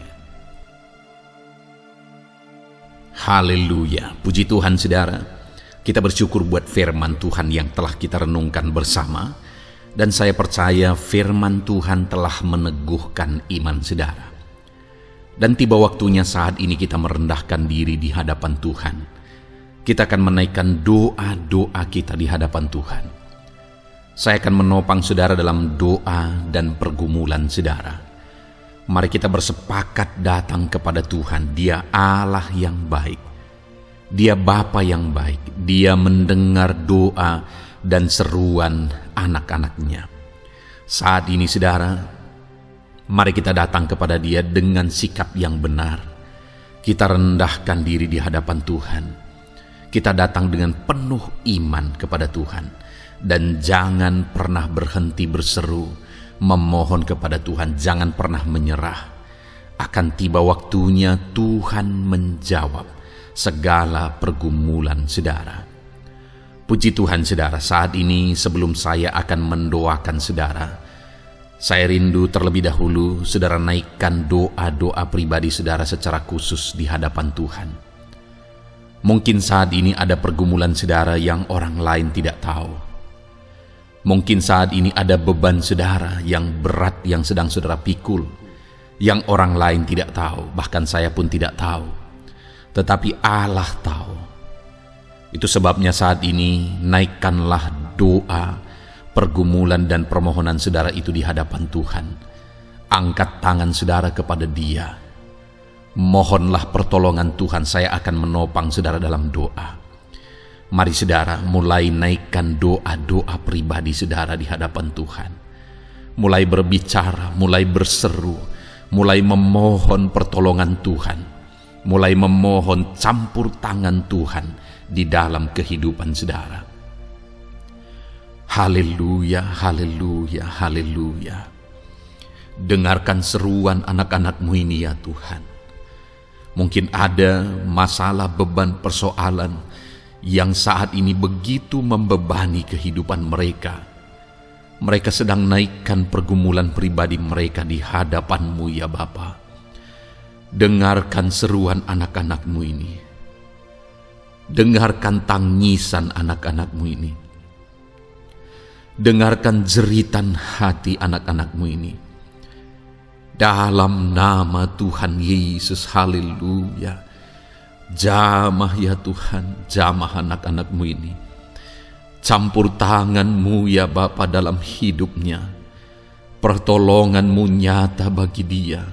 Haleluya. Puji Tuhan saudara. Kita bersyukur buat firman Tuhan yang telah kita renungkan bersama. Dan saya percaya firman Tuhan telah meneguhkan iman saudara. Dan tiba waktunya saat ini kita merendahkan diri di hadapan Tuhan. Kita akan menaikkan doa-doa kita di hadapan Tuhan. Saya akan menopang saudara dalam doa dan pergumulan saudara. Mari kita bersepakat datang kepada Tuhan. Dia Allah yang baik. Dia Bapa yang baik. Dia mendengar doa dan seruan anak-anaknya. Saat ini saudara, mari kita datang kepada Dia dengan sikap yang benar. Kita rendahkan diri di hadapan Tuhan. Kita datang dengan penuh iman kepada Tuhan. Dan jangan pernah berhenti berseru, memohon kepada Tuhan. Jangan pernah menyerah. Akan tiba waktunya Tuhan menjawab segala pergumulan saudara. Puji Tuhan saudara, saat ini sebelum saya akan mendoakan saudara, saya rindu terlebih dahulu saudara naikkan doa-doa pribadi saudara secara khusus di hadapan Tuhan. Mungkin saat ini ada pergumulan saudara yang orang lain tidak tahu. Mungkin saat ini ada beban saudara yang berat yang sedang saudara pikul, yang orang lain tidak tahu, bahkan saya pun tidak tahu. Tetapi Allah tahu. Itu sebabnya saat ini naikkanlah doa, pergumulan dan permohonan saudara itu di hadapan Tuhan. Angkat tangan saudara kepada Dia. Mohonlah pertolongan Tuhan, saya akan menopang saudara dalam doa. Mari saudara mulai naikkan doa-doa pribadi saudara di hadapan Tuhan. Mulai berbicara, mulai berseru, mulai memohon pertolongan Tuhan. Mulai memohon campur tangan Tuhan di dalam kehidupan saudara. Haleluya, haleluya, haleluya. Dengarkan seruan anak-anak-Mu ini ya Tuhan. Mungkin ada masalah, beban, persoalan yang saat ini begitu membebani kehidupan mereka. Mereka sedang naikkan pergumulan pribadi mereka di hadapan-Mu ya Bapa. Dengarkan seruan anak-anak-Mu ini. Dengarkan tangisan anak-anak-Mu ini. Dengarkan jeritan hati anak-anak-Mu ini. Dalam nama Tuhan Yesus, haleluya. Jamah ya Tuhan, jamah anak-anak-Mu ini. Campur tangan-Mu ya Bapa dalam hidupnya. Pertolongan-Mu nyata bagi dia.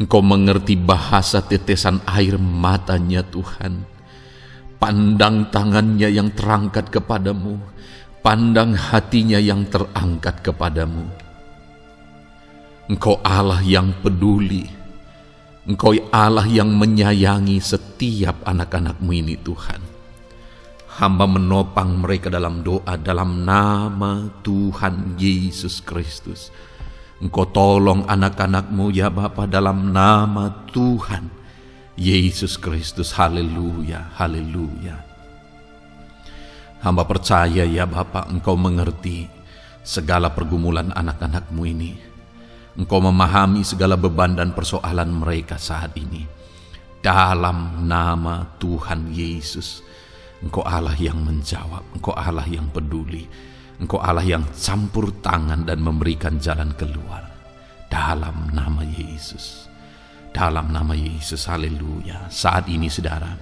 Engkau mengerti bahasa tetesan air matanya Tuhan. Pandang tangannya yang terangkat kepadamu. Pandang hatinya yang terangkat kepadamu. Engkau Allah yang peduli. Engkau Allah yang menyayangi setiap anak-anak-Mu ini Tuhan. Hamba menopang mereka dalam doa dalam nama Tuhan Yesus Kristus. Engkau tolong anak-anak-Mu ya Bapa dalam nama Tuhan Yesus Kristus. Haleluya, haleluya. Hamba percaya ya Bapa, Engkau mengerti segala pergumulan anak-anak-Mu ini. Engkau memahami segala beban dan persoalan mereka saat ini. Dalam nama Tuhan Yesus, Engkau Allah yang menjawab, Engkau Allah yang peduli, Engkau Allah yang campur tangan dan memberikan jalan keluar. Dalam nama Yesus. Dalam nama Yesus, haleluya. Saat ini saudara,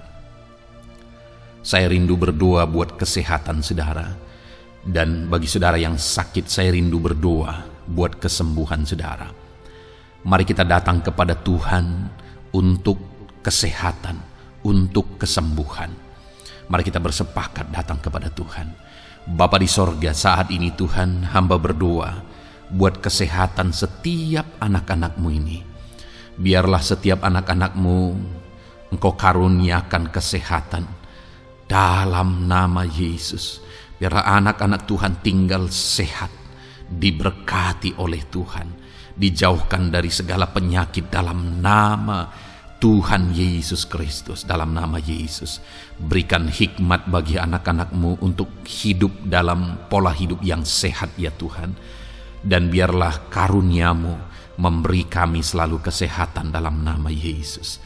saya rindu berdoa buat kesehatan saudara. Dan bagi saudara yang sakit, saya rindu berdoa buat kesembuhan saudara. Mari kita datang kepada Tuhan untuk kesehatan, untuk kesembuhan. Mari kita bersepakat datang kepada Tuhan. Bapa di sorga, saat ini Tuhan, hamba berdoa buat kesehatan setiap anak-anak-Mu ini. Biarlah setiap anak-anak-Mu Engkau karuniakan kesehatan dalam nama Yesus. Biarlah anak-anak Tuhan tinggal sehat, diberkati oleh Tuhan, dijauhkan dari segala penyakit dalam nama Tuhan Yesus Kristus. Dalam nama Yesus, berikan hikmat bagi anak-anak-Mu untuk hidup dalam pola hidup yang sehat ya Tuhan. Dan biarlah karunia-Mu memberi kami selalu kesehatan dalam nama Yesus.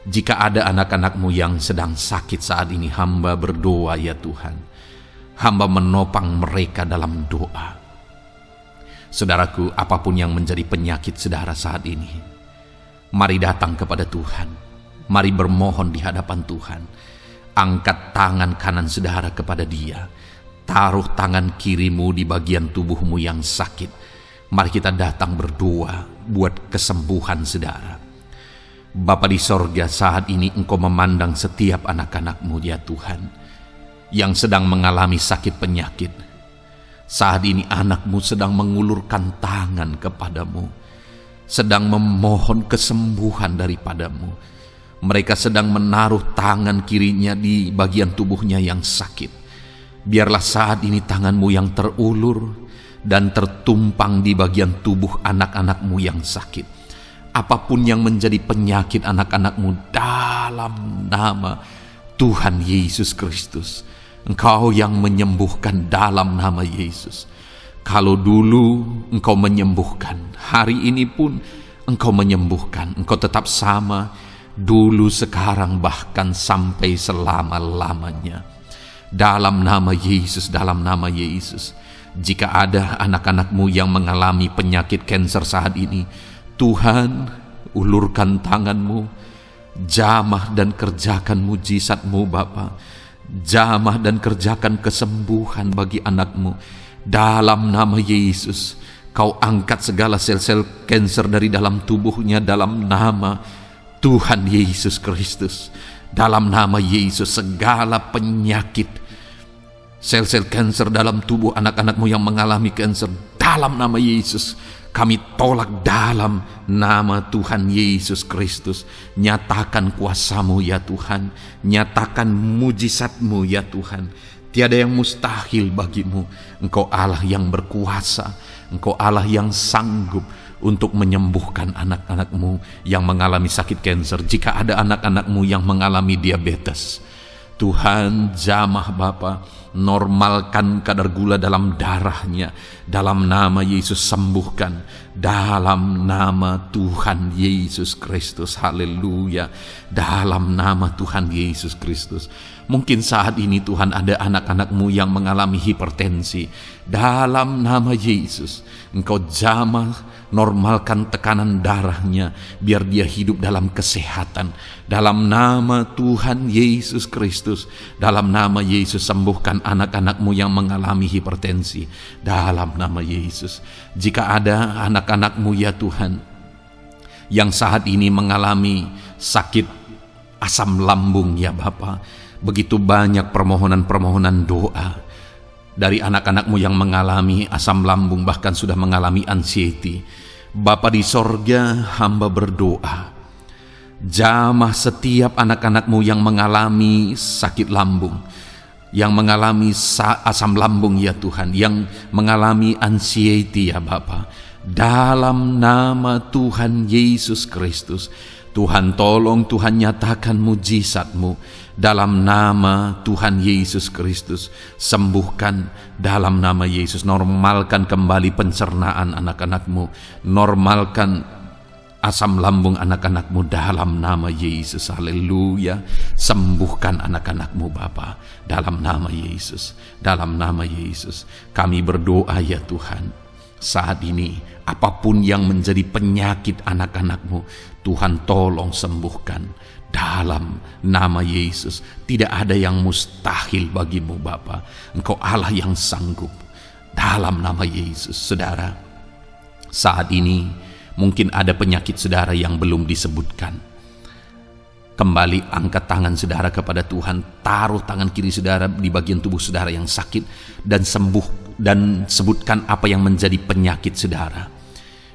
Jika ada anak-anak-Mu yang sedang sakit saat ini, hamba berdoa ya Tuhan. Hamba menopang mereka dalam doa. Saudaraku, apapun yang menjadi penyakit saudara saat ini, mari datang kepada Tuhan. Mari bermohon di hadapan Tuhan. Angkat tangan kanan saudara kepada Dia. Taruh tangan kirimu di bagian tubuhmu yang sakit. Mari kita datang berdoa buat kesembuhan saudara. Bapa di sorga, saat ini Engkau memandang setiap anak-anak-Mu ya Tuhan, yang sedang mengalami sakit penyakit. Saat ini anak-Mu sedang mengulurkan tangan kepadamu, sedang memohon kesembuhan daripadamu. Mereka sedang menaruh tangan kirinya di bagian tubuhnya yang sakit. Biarlah saat ini tangan-Mu yang terulur dan tertumpang di bagian tubuh anak-anak-Mu yang sakit. Apapun yang menjadi penyakit anak-anak-Mu, dalam nama Tuhan Yesus Kristus, Engkau yang menyembuhkan dalam nama Yesus. Kalau dulu Engkau menyembuhkan, hari ini pun Engkau menyembuhkan. Engkau tetap sama, dulu, sekarang, bahkan sampai selama-lamanya. Dalam nama Yesus, dalam nama Yesus. Jika ada anak-anak-Mu yang mengalami penyakit kanker saat ini, Tuhan, ulurkan tangan-Mu, jamah dan kerjakan mujizat-Mu Bapa. Jamah dan kerjakan kesembuhan bagi anak-Mu. Dalam nama Yesus, Kau angkat segala sel-sel kanker dari dalam tubuhnya dalam nama Tuhan Yesus Kristus. Dalam nama Yesus, segala penyakit, sel-sel kanker dalam tubuh anak-anak-Mu yang mengalami kanker, dalam nama Yesus, kami tolak dalam nama Tuhan Yesus Kristus. Nyatakan kuasa-Mu ya Tuhan, nyatakan mujizat-Mu ya Tuhan. Tiada yang mustahil bagi-Mu. Engkau Allah yang berkuasa, Engkau Allah yang sanggup untuk menyembuhkan anak-anak-Mu yang mengalami sakit kanker. Jika ada anak-anak-Mu yang mengalami diabetes, Tuhan, jamah Bapa, normalkan kadar gula dalam darahnya. Dalam nama Yesus, sembuhkan. dalam nama Tuhan Yesus Kristus. Haleluya. Dalam nama Tuhan Yesus Kristus. Mungkin saat ini Tuhan ada anak-anak-Mu yang mengalami hipertensi. Dalam nama Yesus, Engkau jamah, normalkan tekanan darahnya, biar dia hidup dalam kesehatan. Dalam nama Tuhan Yesus Kristus, dalam nama Yesus, sembuhkan anak-anak-Mu yang mengalami hipertensi. Dalam nama Yesus, jika ada anak-anak-Mu ya Tuhan, yang saat ini mengalami sakit asam lambung ya Bapa, begitu banyak permohonan-permohonan doa dari anak-anak-Mu yang mengalami asam lambung, bahkan sudah mengalami anxiety. Bapa di sorga, hamba berdoa, jamah setiap anak-anak-Mu yang mengalami sakit lambung, yang mengalami asam lambung ya Tuhan, yang mengalami anxiety ya Bapa. Dalam nama Tuhan Yesus Kristus, Tuhan tolong, Tuhan nyatakan mujizat-Mu. Dalam nama Tuhan Yesus Kristus, sembuhkan dalam nama Yesus. Normalkan kembali pencernaan anak-anak-Mu, normalkan asam lambung anak-anak-Mu dalam nama Yesus. Haleluya. Sembuhkan anak-anak-Mu Bapa, dalam nama Yesus. Dalam nama Yesus kami berdoa ya Tuhan, saat ini apapun yang menjadi penyakit anak-anak-Mu, Tuhan tolong sembuhkan dalam nama Yesus. Tidak ada yang mustahil bagi-Mu Bapa. Engkau Allah yang sanggup. Dalam nama Yesus. Saudara, saat ini mungkin ada penyakit saudara yang belum disebutkan. Kembali angkat tangan saudara kepada Tuhan, taruh tangan kiri saudara di bagian tubuh saudara yang sakit, dan sembuh, dan sebutkan apa yang menjadi penyakit saudara.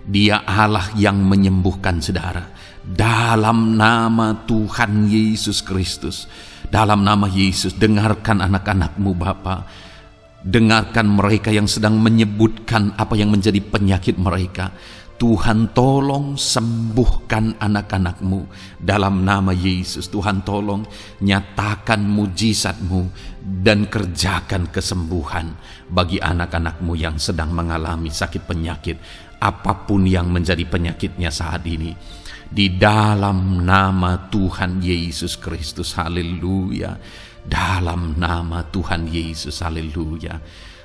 Dia Allah yang menyembuhkan saudara. Dalam nama Tuhan Yesus Kristus, dalam nama Yesus, dengarkan anak-anak-Mu Bapa. Dengarkan mereka yang sedang menyebutkan apa yang menjadi penyakit mereka. Tuhan tolong sembuhkan anak-anak-Mu dalam nama Yesus. Tuhan tolong nyatakan mujizat-Mu dan kerjakan kesembuhan bagi anak-anak-Mu yang sedang mengalami sakit penyakit, apapun yang menjadi penyakitnya saat ini. Di dalam nama Tuhan Yesus Kristus. Haleluya. Dalam nama Tuhan Yesus. Haleluya.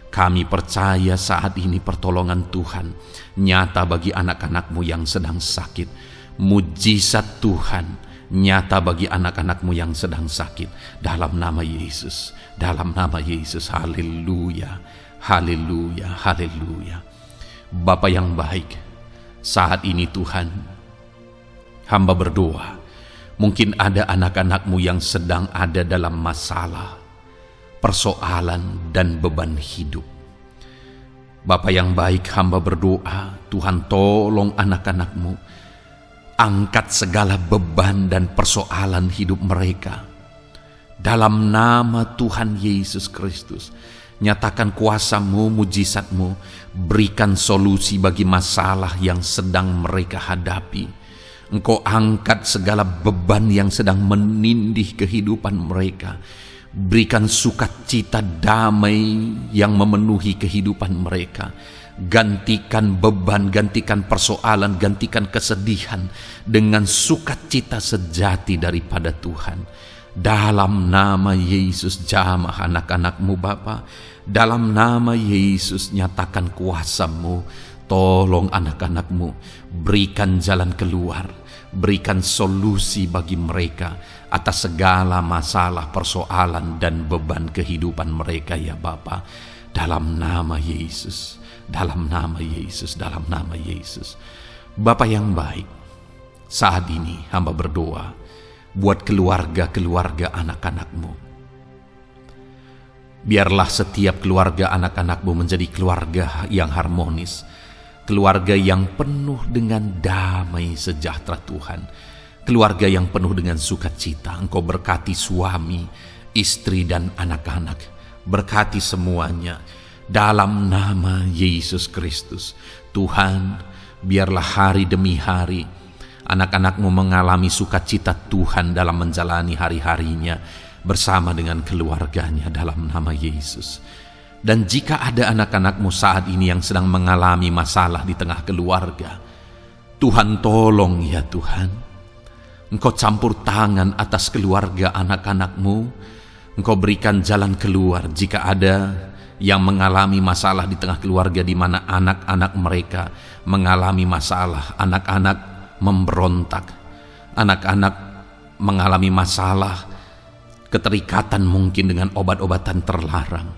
Kami percaya saat ini pertolongan Tuhan nyata bagi anak-anak-Mu yang sedang sakit. Mujizat Tuhan nyata bagi anak-anak-Mu yang sedang sakit. Dalam nama Yesus. Dalam nama Yesus. Haleluya. Haleluya. Haleluya. Bapa yang baik, saat ini Tuhan, hamba berdoa, mungkin ada anak-anak-Mu yang sedang ada dalam masalah, persoalan, dan beban hidup. Bapa yang baik, hamba berdoa, Tuhan tolong anak-anak-Mu, angkat segala beban dan persoalan hidup mereka. Dalam nama Tuhan Yesus Kristus, nyatakan kuasa-Mu, mujizat-Mu, berikan solusi bagi masalah yang sedang mereka hadapi. Engkau angkat segala beban yang sedang menindih kehidupan mereka. Berikan sukacita damai yang memenuhi kehidupan mereka. Gantikan beban, gantikan persoalan, gantikan kesedihan dengan sukacita sejati daripada Tuhan. Dalam nama Yesus, jamah anak-anak-Mu Bapa. Dalam nama Yesus, nyatakan kuasa-Mu. Tolong anak-anak-Mu, berikan jalan keluar, berikan solusi bagi mereka atas segala masalah, persoalan, dan beban kehidupan mereka ya Bapa. Dalam nama Yesus, dalam nama Yesus, dalam nama Yesus. Bapa yang baik, saat ini hamba berdoa buat keluarga-keluarga anak-anak-Mu. Biarlah setiap keluarga anak-anak-Mu menjadi keluarga yang harmonis, keluarga yang penuh dengan damai sejahtera Tuhan, keluarga yang penuh dengan sukacita. Engkau berkati suami, istri, dan anak-anak, berkati semuanya dalam nama Yesus Kristus. Tuhan, biarlah hari demi hari anak-anak-Mu mengalami sukacita Tuhan dalam menjalani hari-harinya bersama dengan keluarganya dalam nama Yesus. Dan jika ada anak-anak-Mu saat ini yang sedang mengalami masalah di tengah keluarga, Tuhan tolong ya Tuhan. Engkau campur tangan atas keluarga anak-anak-Mu. Engkau berikan jalan keluar jika ada yang mengalami masalah di tengah keluarga di mana anak-anak mereka mengalami masalah, anak-anak memberontak, anak-anak mengalami masalah keterikatan mungkin dengan obat-obatan terlarang,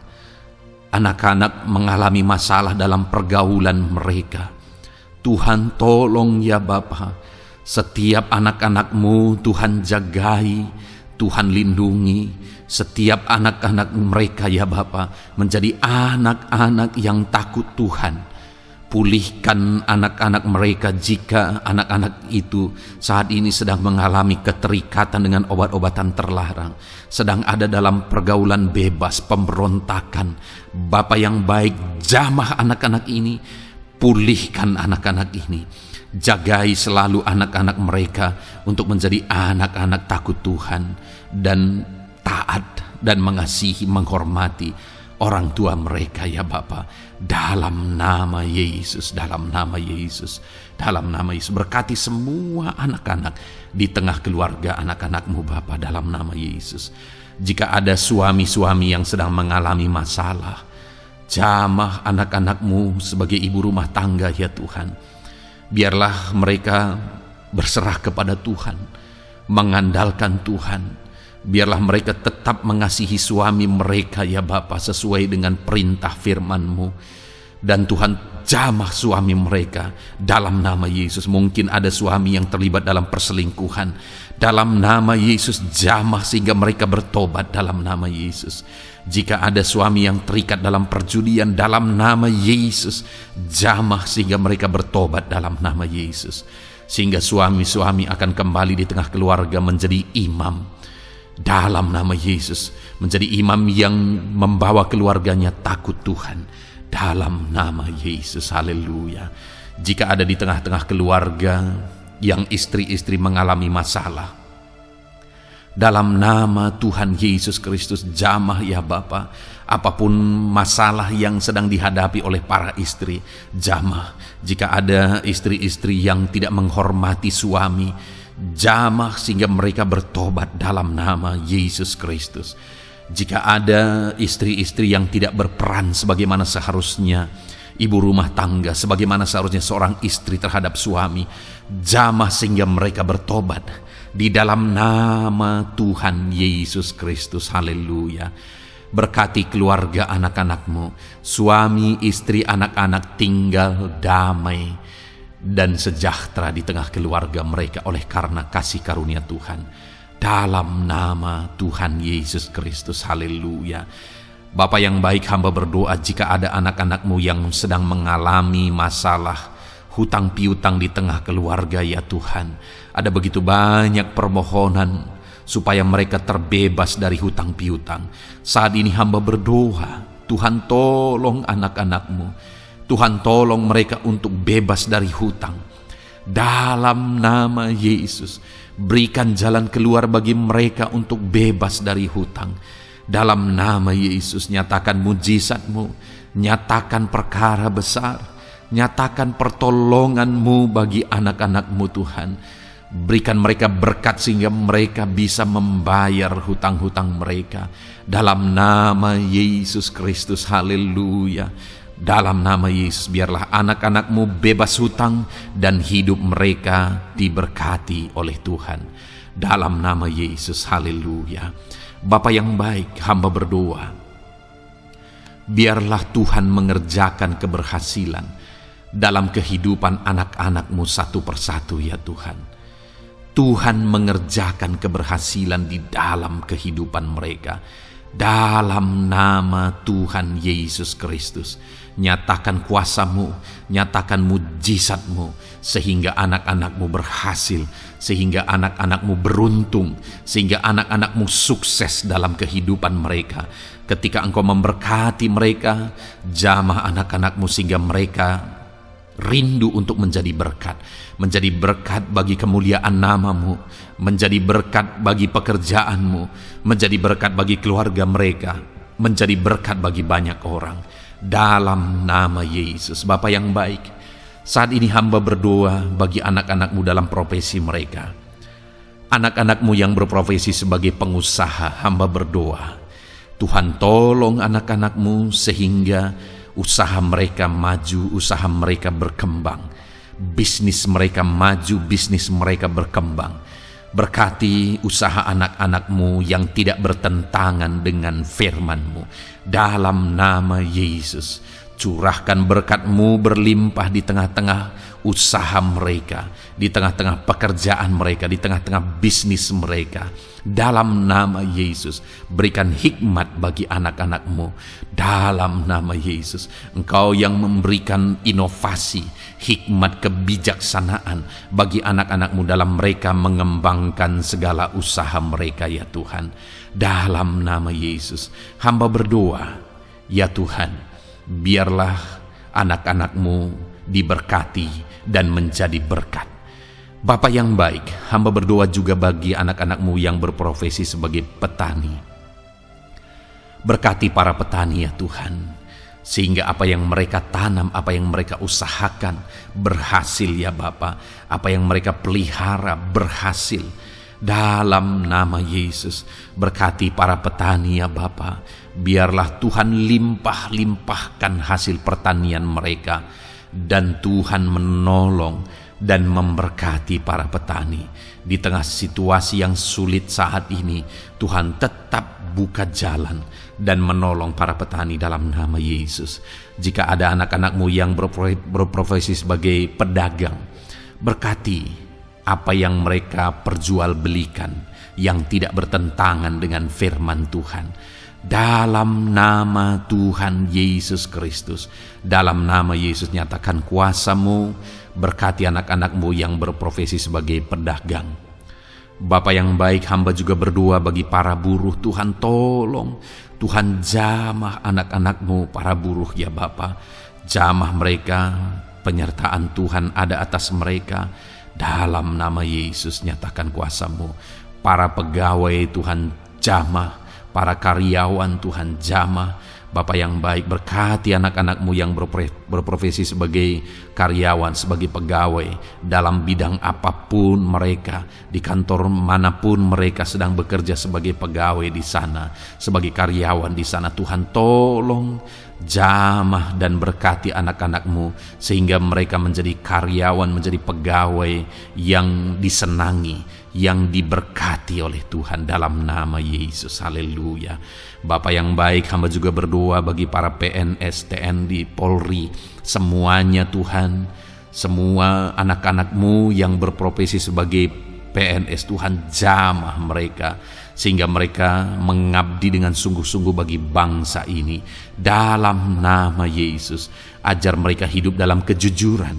anak-anak mengalami masalah dalam pergaulan mereka. Tuhan tolong ya Bapa, setiap anak-anak-Mu Tuhan jagai, Tuhan lindungi. Setiap anak-anak mereka ya Bapa menjadi anak-anak yang takut Tuhan. Pulihkan anak-anak mereka jika anak-anak itu saat ini sedang mengalami keterikatan dengan obat-obatan terlarang, sedang ada dalam pergaulan bebas, pemberontakan. Bapa yang baik, jamah anak-anak ini, pulihkan anak-anak ini. Jagai selalu anak-anak mereka untuk menjadi anak-anak takut Tuhan dan taat dan mengasihi, menghormati orang tua mereka ya Bapa. Dalam nama Yesus, dalam nama Yesus, dalam nama Yesus. Berkati semua anak-anak di tengah keluarga anak-anak-Mu Bapa, dalam nama Yesus. Jika ada suami-suami yang sedang mengalami masalah, jamah anak-anak-Mu sebagai ibu rumah tangga ya Tuhan. Biarlah mereka berserah kepada Tuhan, mengandalkan Tuhan. Biarlah mereka tetap mengasihi suami mereka ya Bapa sesuai dengan perintah firman-Mu. Dan Tuhan jamah suami mereka dalam nama Yesus. Mungkin ada suami yang terlibat dalam perselingkuhan, dalam nama Yesus jamah sehingga mereka bertobat dalam nama Yesus. Jika ada suami yang terikat dalam perjudian, dalam nama Yesus jamah sehingga mereka bertobat dalam nama Yesus. Sehingga suami-suami akan kembali di tengah keluarga menjadi imam dalam nama Yesus, menjadi imam yang membawa keluarganya takut Tuhan dalam nama Yesus. Haleluya. Jika ada di tengah-tengah keluarga yang istri-istri mengalami masalah, dalam nama Tuhan Yesus Kristus jamah ya Bapa. Apapun masalah yang sedang dihadapi oleh para istri, jamah. Jika ada istri-istri yang tidak menghormati suami, jamah sehingga mereka bertobat dalam nama Yesus Kristus. Jika ada istri-istri yang tidak berperan sebagaimana seharusnya, ibu rumah tangga sebagaimana seharusnya seorang istri terhadap suami, jamah sehingga mereka bertobat di dalam nama Tuhan Yesus Kristus. Haleluya. Berkati keluarga anak-anak-Mu, suami, istri, anak-anak tinggal damai dan sejahtera di tengah keluarga mereka oleh karena kasih karunia Tuhan. Dalam nama Tuhan Yesus Kristus. Haleluya. Bapa yang baik, hamba berdoa jika ada anak-anak-Mu yang sedang mengalami masalah hutang piutang di tengah keluarga ya Tuhan. Ada begitu banyak permohonan supaya mereka terbebas dari hutang piutang. Saat ini hamba berdoa, Tuhan tolong anak-anak-Mu. Tuhan tolong mereka untuk bebas dari hutang. Dalam nama Yesus, berikan jalan keluar bagi mereka untuk bebas dari hutang. Dalam nama Yesus, nyatakan mujizat-Mu, nyatakan perkara besar, nyatakan pertolongan-Mu bagi anak-anak-Mu Tuhan. Berikan mereka berkat sehingga mereka bisa membayar hutang-hutang mereka. Dalam nama Yesus Kristus, haleluya. Dalam nama Yesus, biarlah anak-anak-Mu bebas hutang dan hidup mereka diberkati oleh Tuhan. Dalam nama Yesus, haleluya. Bapa yang baik, hamba berdoa, biarlah Tuhan mengerjakan keberhasilan dalam kehidupan anak-anak-Mu satu persatu ya Tuhan. Tuhan mengerjakan keberhasilan di dalam kehidupan mereka. Dalam nama Tuhan Yesus Kristus, nyatakan kuasa-Mu, nyatakan mujizat-Mu, sehingga anak-anak-Mu berhasil, sehingga anak-anak-Mu beruntung, sehingga anak-anak-Mu sukses dalam kehidupan mereka. Ketika Engkau memberkati mereka, jamah anak-anak-Mu sehingga mereka rindu untuk menjadi berkat bagi kemuliaan nama-Mu, menjadi berkat bagi pekerjaan-Mu, menjadi berkat bagi keluarga mereka. menjadi berkat bagi banyak orang. Dalam nama Yesus. Bapa yang baik, saat ini hamba berdoa bagi anak-anak-Mu dalam profesi mereka. Anak-anak-Mu yang berprofesi sebagai pengusaha, hamba berdoa, Tuhan tolong anak-anak-Mu sehingga usaha mereka maju, usaha mereka berkembang, bisnis mereka maju, bisnis mereka berkembang. Berkati usaha anak-anak-Mu yang tidak bertentangan dengan firman-Mu. Dalam nama Yesus, curahkan berkat-Mu berlimpah di tengah-tengah usaha mereka, di tengah-tengah pekerjaan mereka, di tengah-tengah bisnis mereka. Dalam nama Yesus, berikan hikmat bagi anak-anak-Mu. Dalam nama Yesus, Engkau yang memberikan inovasi, hikmat, kebijaksanaan bagi anak-anak-Mu dalam mereka mengembangkan segala usaha mereka, ya Tuhan. Dalam nama Yesus, hamba berdoa, ya Tuhan, biarlah anak-anak-Mu diberkati dan menjadi berkat. Bapa yang baik, hamba berdoa juga bagi anak-anak-Mu yang berprofesi sebagai petani. Berkati para petani, ya Tuhan, sehingga apa yang mereka tanam, apa yang mereka usahakan berhasil, ya Bapa. Apa yang mereka pelihara berhasil. Dalam nama Yesus, berkati para petani, ya Bapa. Biarlah Tuhan limpah-limpahkan hasil pertanian mereka, dan Tuhan menolong dan memberkati para petani. Di tengah situasi yang sulit saat ini, Tuhan tetap buka jalan dan menolong para petani dalam nama Yesus. Jika ada anak-anak-Mu yang berprofesi sebagai pedagang, berkati apa yang mereka perjualbelikan yang tidak bertentangan dengan firman Tuhan. Dalam nama Tuhan Yesus Kristus, dalam nama Yesus, nyatakan kuasa-Mu, berkati anak-anak-Mu yang berprofesi sebagai pedagang. Bapa yang baik, hamba juga berdoa bagi para buruh. Tuhan tolong, Tuhan jamah anak-anak-Mu para buruh, ya Bapa. Jamah mereka, penyertaan Tuhan ada atas mereka. Dalam nama Yesus, nyatakan kuasa-Mu. Para pegawai Tuhan jamah, para karyawan Tuhan jamah. Bapa yang baik, berkati anak-anak-Mu yang berprofesi sebagai karyawan, sebagai pegawai dalam bidang apapun mereka, di kantor manapun mereka sedang bekerja sebagai pegawai di sana, sebagai karyawan di sana. Tuhan tolong jamah dan berkati anak-anak-Mu sehingga mereka menjadi karyawan, menjadi pegawai yang disenangi, yang diberkati oleh Tuhan dalam nama Yesus. Haleluya. Bapa yang baik, hamba juga berdoa bagi para PNS, TNI, Polri, semuanya Tuhan, semua anak-anak-Mu yang berprofesi sebagai PNS, Tuhan jamah mereka sehingga mereka mengabdi dengan sungguh-sungguh bagi bangsa ini. Dalam nama Yesus, ajar mereka hidup dalam kejujuran,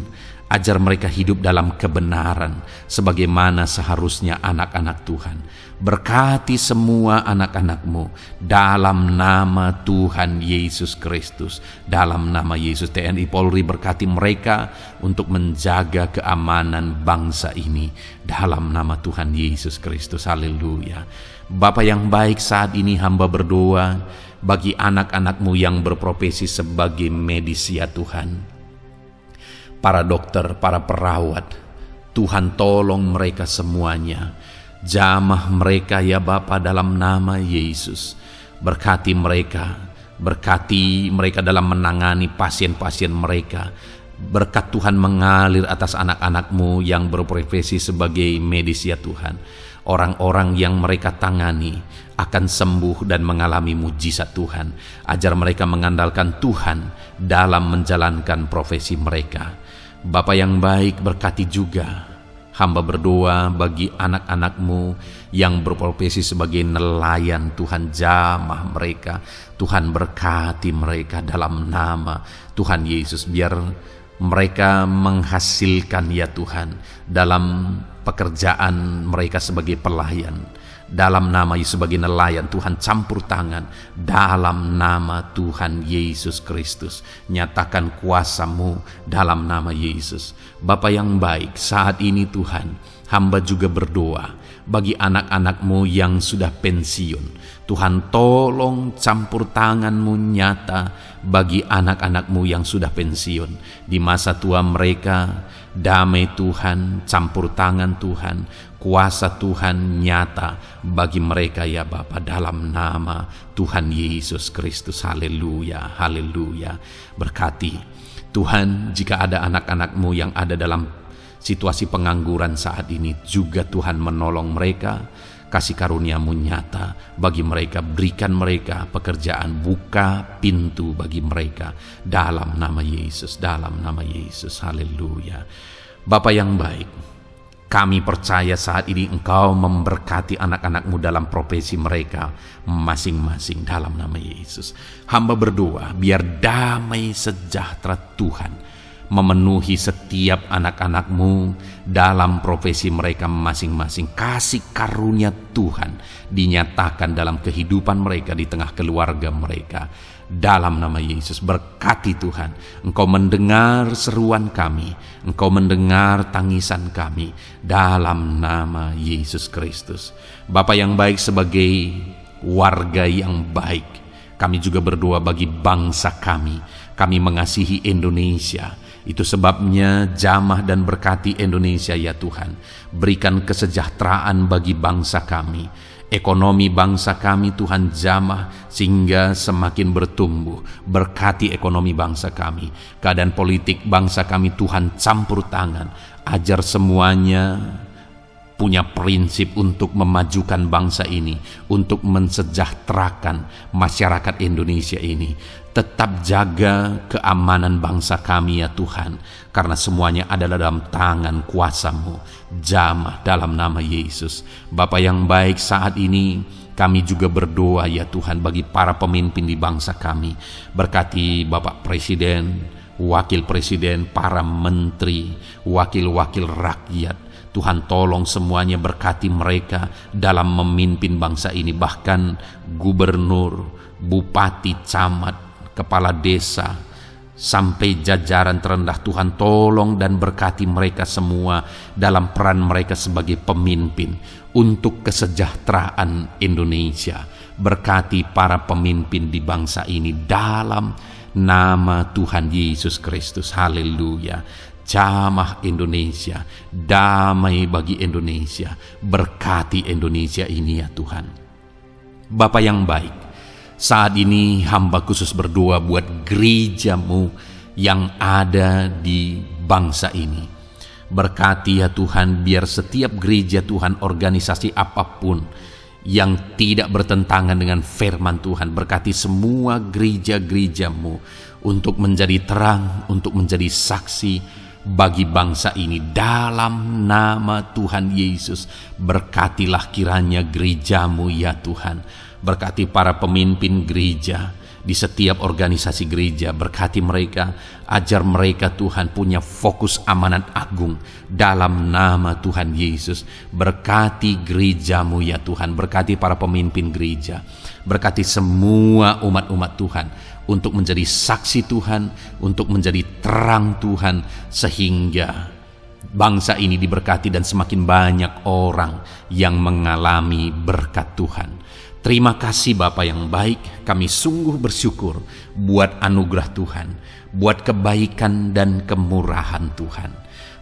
ajar mereka hidup dalam kebenaran sebagaimana seharusnya anak-anak Tuhan. Berkati semua anak-anak-Mu dalam nama Tuhan Yesus Kristus. Dalam nama Yesus, TNI Polri, berkati mereka untuk menjaga keamanan bangsa ini dalam nama Tuhan Yesus Kristus. Haleluya. Bapa yang baik, saat ini hamba berdoa bagi anak-anak-Mu yang berprofesi sebagai medis, ya Tuhan. Para dokter, para perawat, Tuhan tolong mereka semuanya. Jamah mereka, ya Bapa, dalam nama Yesus. Berkati mereka dalam menangani pasien-pasien mereka. Berkat Tuhan mengalir atas anak-anak-Mu yang berprofesi sebagai medis, ya Tuhan. Orang-orang yang mereka tangani akan sembuh dan mengalami mujizat Tuhan. Ajar mereka mengandalkan Tuhan dalam menjalankan profesi mereka. Bapa yang baik, berkati juga hamba berdoa bagi anak-anak-Mu yang berprofesi sebagai nelayan. Tuhan jamah mereka, Tuhan berkati mereka dalam nama Tuhan Yesus. Biar mereka menghasilkan, ya Tuhan, dalam pekerjaan mereka sebagai pelayan. Dalam nama Yesus, sebagai nelayan, Tuhan campur tangan. Dalam nama Tuhan Yesus Kristus, nyatakan kuasa-Mu dalam nama Yesus. Bapa yang baik, saat ini Tuhan, hamba juga berdoa bagi anak-anak-Mu yang sudah pensiun. Tuhan, tolong campur tangan-Mu nyata bagi anak-anak-Mu yang sudah pensiun. Di masa tua mereka, damai Tuhan, campur tangan Tuhan, kuasa Tuhan nyata bagi mereka ya Bapa, dalam nama Tuhan Yesus Kristus. Haleluya, haleluya. Berkati Tuhan, jika ada anak-anak-Mu yang ada dalam situasi pengangguran saat ini, juga Tuhan menolong mereka. Kasih karunia-Mu nyata bagi mereka, berikan mereka pekerjaan, buka pintu bagi mereka dalam nama Yesus, dalam nama Yesus. Haleluya. Bapa yang baik, kami percaya saat ini Engkau memberkati anak-anak-Mu dalam profesi mereka masing-masing dalam nama Yesus. Hamba berdoa biar damai sejahtera Tuhan memenuhi setiap anak-anak-Mu dalam profesi mereka masing-masing. Kasih karunia Tuhan dinyatakan dalam kehidupan mereka, di tengah keluarga mereka. Dalam nama Yesus, berkati Tuhan. Engkau mendengar seruan kami, Engkau mendengar tangisan kami dalam nama Yesus Kristus. Bapa yang baik, sebagai warga yang baik, kami juga berdoa bagi bangsa kami. Kami mengasihi Indonesia. Itu sebabnya jamah dan berkati Indonesia ya Tuhan. Berikan kesejahteraan bagi bangsa kami. Ekonomi bangsa kami Tuhan jamah sehingga semakin bertumbuh. Berkati ekonomi bangsa kami. Keadaan politik bangsa kami Tuhan campur tangan. Ajar semuanya punya prinsip untuk memajukan bangsa ini, untuk mensejahterakan masyarakat Indonesia ini. Tetap jaga keamanan bangsa kami ya Tuhan, karena semuanya adalah dalam tangan kuasa-Mu. Jamah dalam nama Yesus. Bapa yang baik, saat ini kami juga berdoa ya Tuhan bagi para pemimpin di bangsa kami. Berkati Bapak Presiden, Wakil Presiden, para menteri, wakil-wakil rakyat. Tuhan, tolong semuanya, berkati mereka dalam memimpin bangsa ini. Bahkan gubernur, bupati, camat, kepala desa, sampai jajaran terendah. Tuhan, tolong dan berkati mereka semua dalam peran mereka sebagai pemimpin untuk kesejahteraan Indonesia. Berkati para pemimpin di bangsa ini dalam nama Tuhan Yesus Kristus. Haleluya. Jamah Indonesia, damai bagi Indonesia. Berkati Indonesia ini ya Tuhan. Bapa yang baik, saat ini hamba khusus berdoa buat gereja-Mu yang ada di bangsa ini. Berkati ya Tuhan, biar setiap gereja Tuhan, organisasi apapun yang tidak bertentangan dengan firman Tuhan, berkati semua gereja-gereja-Mu untuk menjadi terang, untuk menjadi saksi bagi bangsa ini dalam nama Tuhan Yesus. Berkatilah kiranya gereja-Mu ya Tuhan. Berkati para pemimpin gereja di setiap organisasi gereja. Berkati mereka, ajar mereka Tuhan punya fokus amanat agung dalam nama Tuhan Yesus. Berkati gereja-Mu ya Tuhan. Berkati para pemimpin gereja. Berkati semua umat-umat Tuhan untuk menjadi saksi Tuhan, untuk menjadi terang Tuhan, sehingga bangsa ini diberkati dan semakin banyak orang yang mengalami berkat Tuhan. Terima kasih Bapa yang baik, kami sungguh bersyukur buat anugerah Tuhan, buat kebaikan dan kemurahan Tuhan.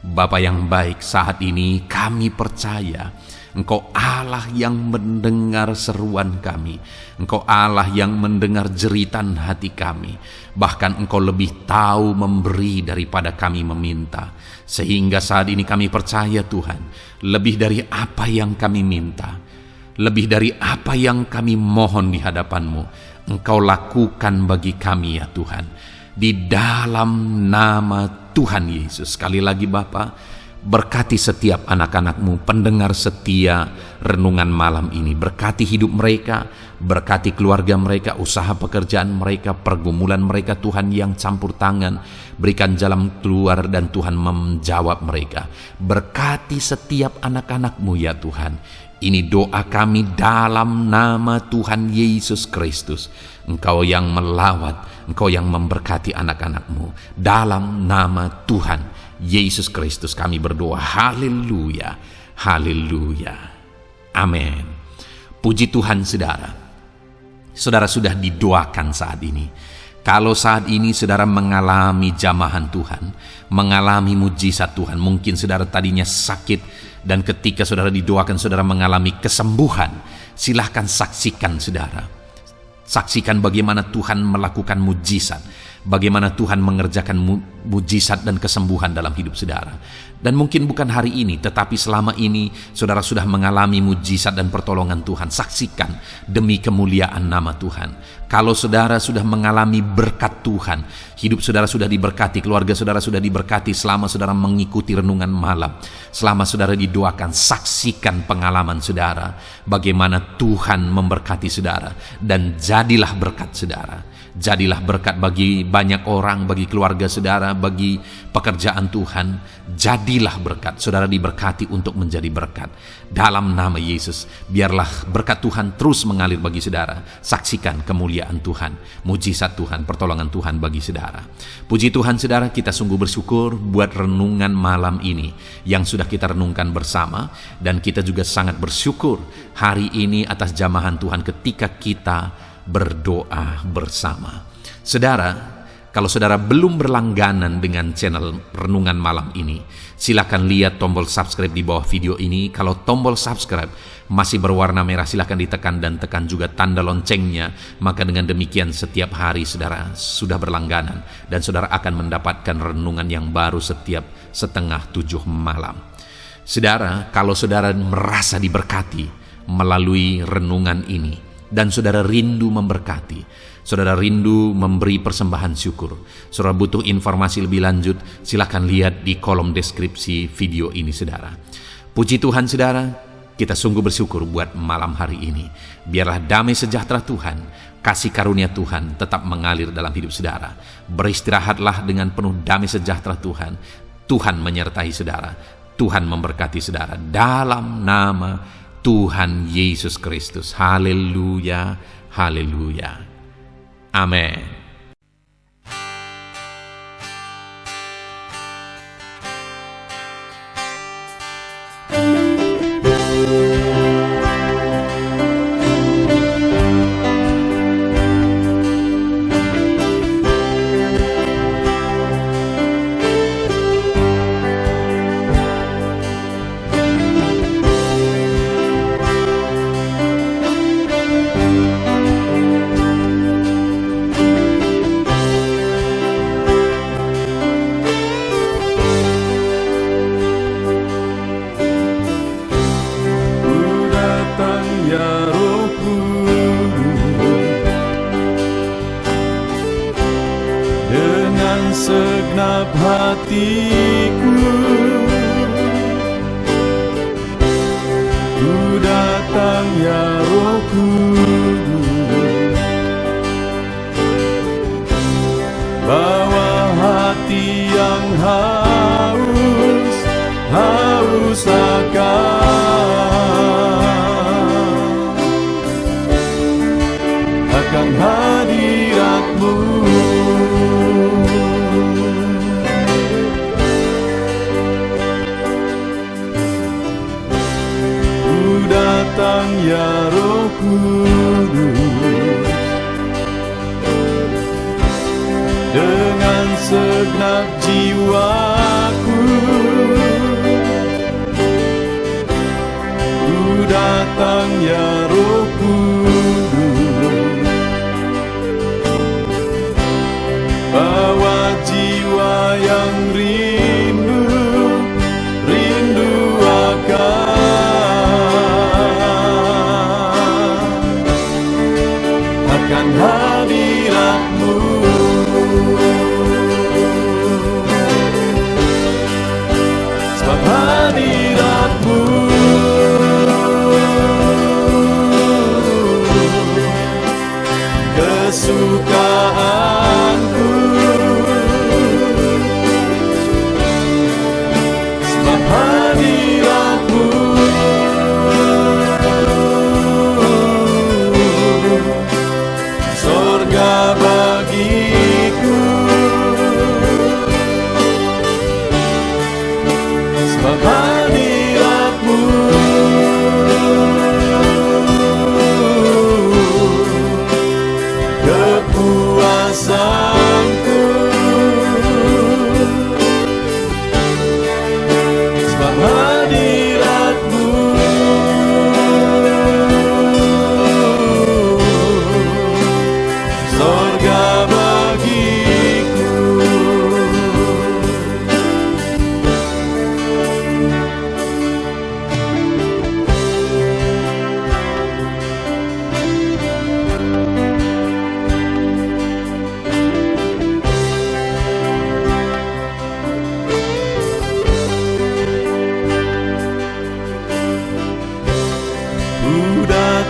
Bapa yang baik, saat ini kami percaya Engkau Allah yang mendengar seruan kami. Engkau Allah yang mendengar jeritan hati kami. Bahkan Engkau lebih tahu memberi daripada kami meminta. Sehingga saat ini kami percaya Tuhan, lebih dari apa yang kami minta, lebih dari apa yang kami mohon di hadapan-Mu, Engkau lakukan bagi kami ya Tuhan. Di dalam nama Tuhan Yesus. Sekali lagi Bapa, berkati setiap anak-anak-Mu, pendengar setia renungan malam ini. Berkati hidup mereka, berkati keluarga mereka, usaha pekerjaan mereka, pergumulan mereka Tuhan yang campur tangan. Berikan jalan keluar dan Tuhan menjawab mereka. Berkati setiap anak-anak-Mu ya Tuhan. Ini doa kami dalam nama Tuhan Yesus Kristus. Engkau yang melawat, Engkau yang memberkati anak-anak-Mu. Dalam nama Tuhan Yesus Kristus kami berdoa. Haleluya, Haleluya. Amin. Puji Tuhan saudara. Saudara sudah didoakan saat ini. Kalau saat ini saudara mengalami jamahan Tuhan, mengalami mujizat Tuhan, mungkin saudara tadinya sakit dan ketika saudara didoakan saudara mengalami kesembuhan, silahkan saksikan saudara. Saksikan bagaimana Tuhan melakukan mujizat, bagaimana Tuhan mengerjakan mujizat dan kesembuhan dalam hidup saudara. Dan mungkin bukan hari ini, tetapi selama ini saudara sudah mengalami mujizat dan pertolongan Tuhan. Saksikan demi kemuliaan nama Tuhan. Kalau saudara sudah mengalami berkat Tuhan, hidup saudara sudah diberkati, keluarga saudara sudah diberkati selama saudara mengikuti renungan malam, selama saudara didoakan, saksikan pengalaman saudara, bagaimana Tuhan memberkati saudara, dan jadilah berkat saudara. Jadilah berkat bagi banyak orang, bagi keluarga saudara, bagi pekerjaan Tuhan. Jadilah berkat, saudara diberkati untuk menjadi berkat. Dalam nama Yesus, biarlah berkat Tuhan terus mengalir bagi saudara. Saksikan kemuliaan Tuhan, mujizat Tuhan, pertolongan Tuhan bagi saudara. Puji Tuhan saudara, kita sungguh bersyukur buat renungan malam ini yang sudah kita renungkan bersama. Dan kita juga sangat bersyukur hari ini atas jamahan Tuhan ketika kita berdoa bersama. Saudara, kalau saudara belum berlangganan dengan channel Renungan Malam ini, silakan lihat tombol subscribe di bawah video ini. Kalau tombol subscribe masih berwarna merah, silakan ditekan dan tekan juga tanda loncengnya. Maka dengan demikian setiap hari saudara sudah berlangganan dan saudara akan mendapatkan renungan yang baru setiap 6:30 malam. Saudara, kalau saudara merasa diberkati melalui renungan ini, dan saudara rindu memberkati, saudara rindu memberi persembahan syukur, saudara butuh informasi lebih lanjut, silakan lihat di kolom deskripsi video ini saudara. Puji Tuhan saudara, kita sungguh bersyukur buat malam hari ini. Biarlah damai sejahtera Tuhan, kasih karunia Tuhan tetap mengalir dalam hidup saudara. Beristirahatlah dengan penuh damai sejahtera Tuhan. Tuhan menyertai saudara, Tuhan memberkati saudara dalam nama Tuhan Yesus Kristus. Haleluya, haleluya. Amin.
Segenap hatiku ku datang ya Roh Kudus, bawa hati yang haus akan hadirat-Mu. Datang ya Roh Kudus, dengan segenap jiwaku ku datang ya Roh Kudus, bawa jiwa yang rindu akan hadirat-Mu. Sebab hadirat-Mu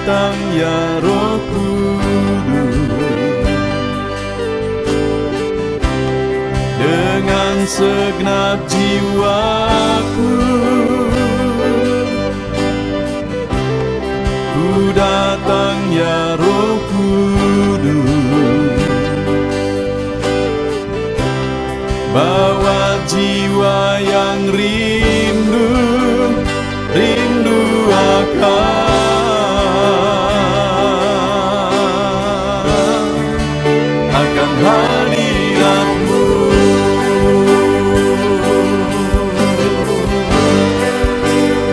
datang ya Roh Kudus, dengan segenap jiwaku ku datang ya Roh Kudus, bawa jiwa yang rindu akan hadirat-Mu.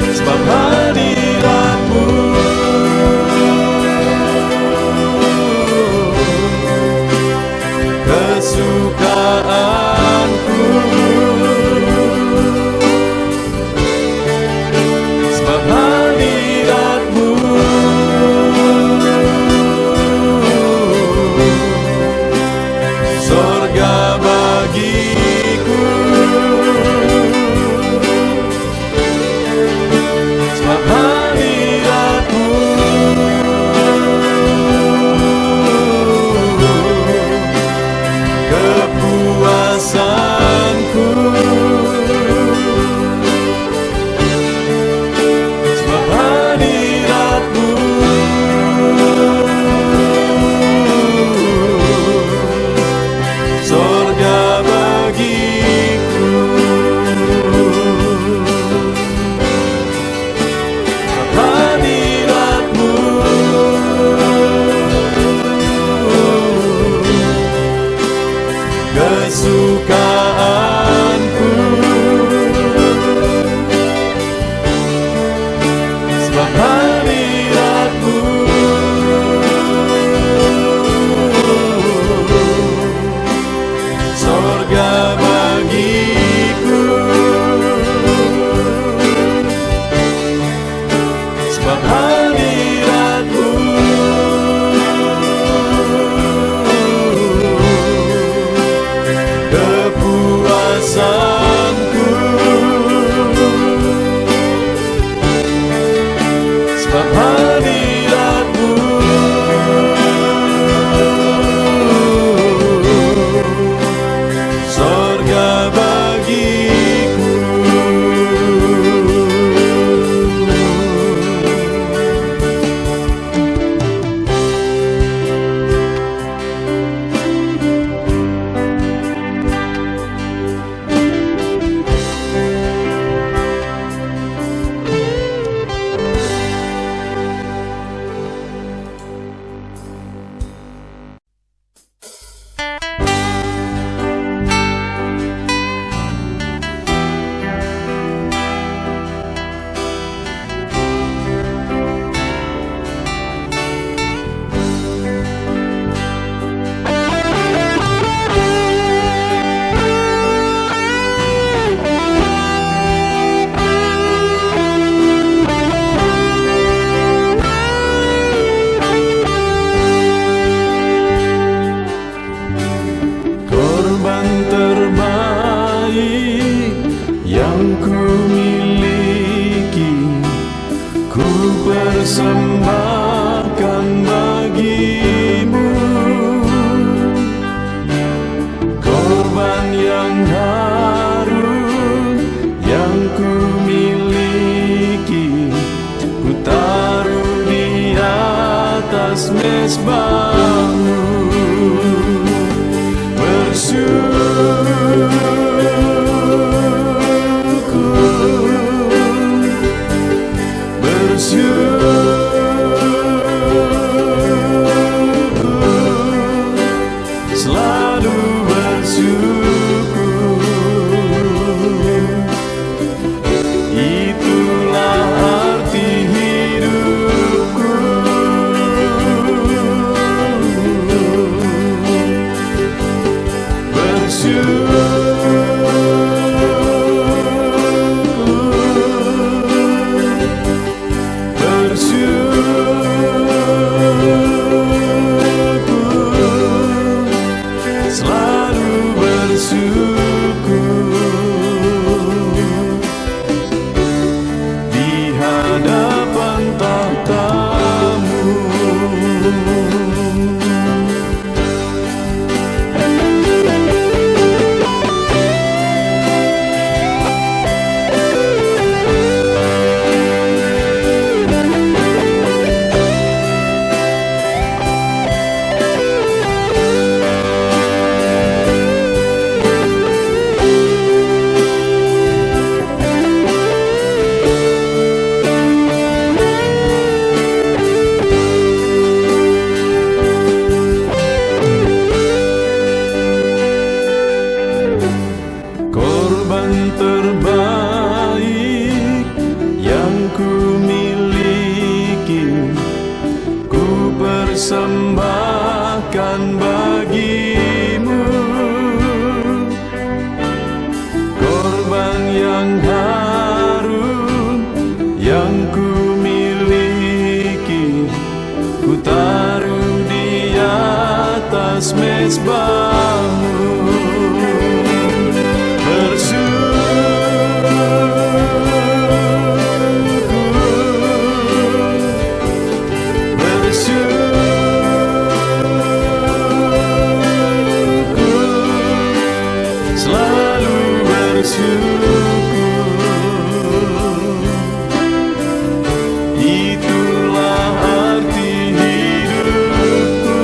Sebab hadirat-Mu kesukaanku, sebab hadirat-Mu sorga bagiku, sebab hadirat-Mu kepuasanku, sebab hadirat-Mu sorga bagiku, sebab hadirat-Mu kesukaanku, sebab hadirat-Mu sorga bagiku, sebab hadirat-Mu kepuasanku, sebab hadirat-Mu sorga bagiku. Korban terbaik yang ku miliki, ku persembahkan bagi-Mu. Korban yang harum yang ku miliki, ku taruh di atas mezbah-Mu. Selalu bersyukur, itulah arti hidupku. Bersyukur, atas mezbahmu. Itulah arti hidupku.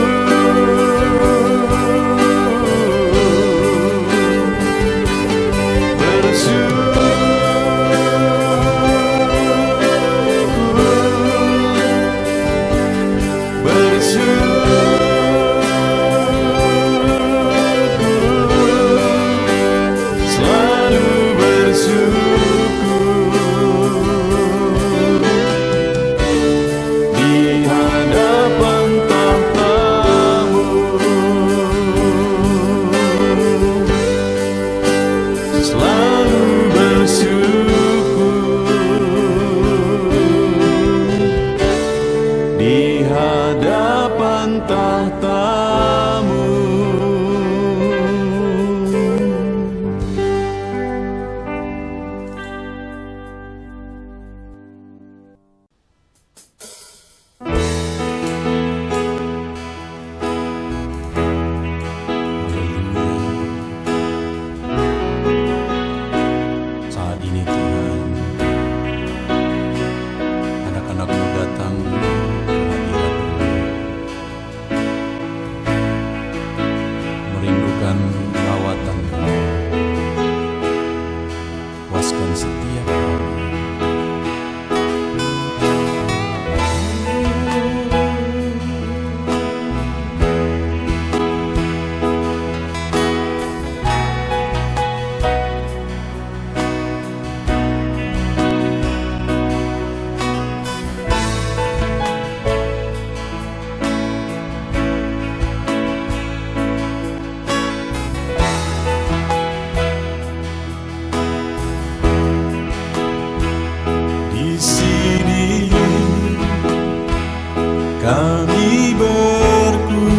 Kami berkumpul,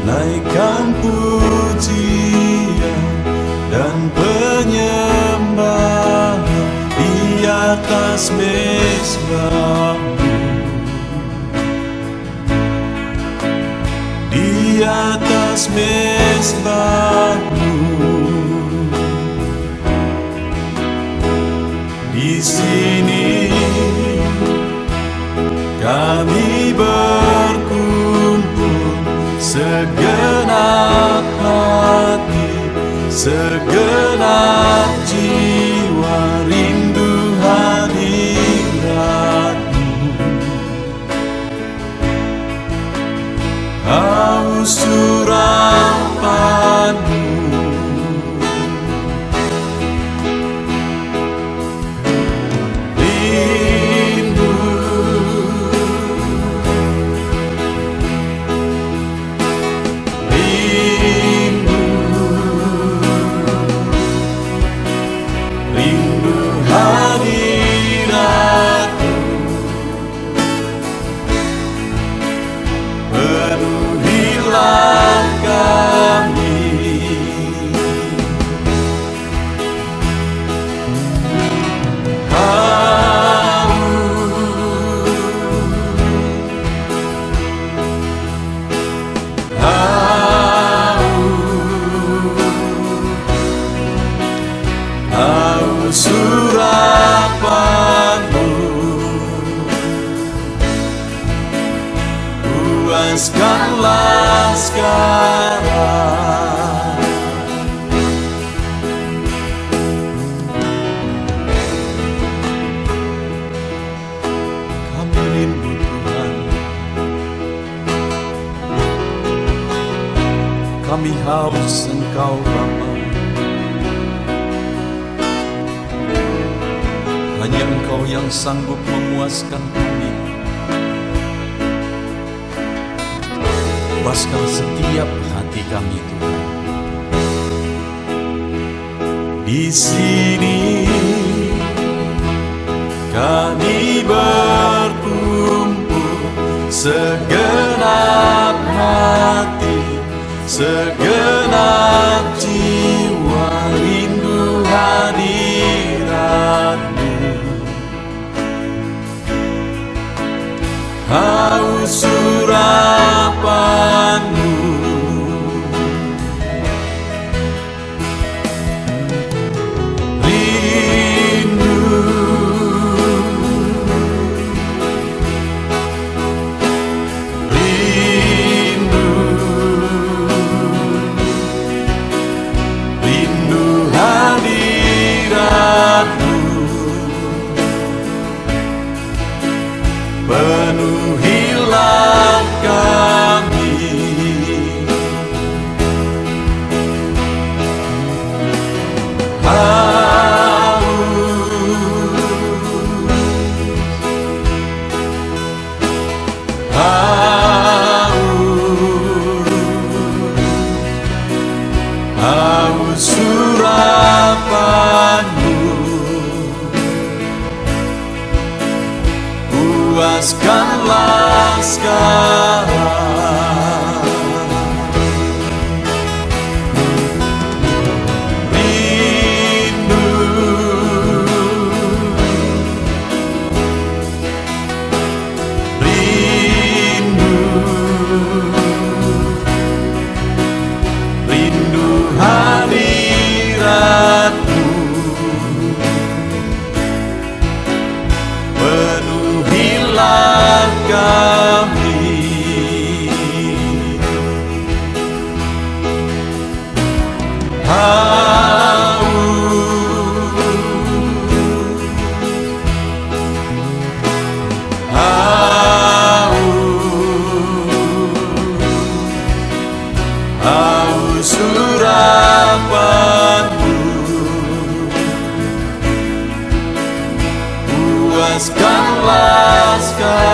naikkan pujian dan penyembahan di atas mezbah-Mu, di atas mezbah-Mu. Di sini kami berkumpul, segenap hati, segenap jiwa, rindu hadirat-Mu, haus urapan-Mu. Urapan-Mu, puaskanlah sekarang. Kami rindu Tuhan, kami haus Engkau Bapa. Hanya Engkau yang sanggup memuaskan kami. Puaskan setiap hati kami, Tuhan. Di sini kami berkumpul, segenap hati, Segenap jiwa rindu hadiratmu, haus surapanmu. Penuhilah kami, haus surapanmu, puaskanlah sekarang. Rindu, rindu, rindu hadiratmu, penuhilah kami. Haus surapanmu, puaskanlah sekarang.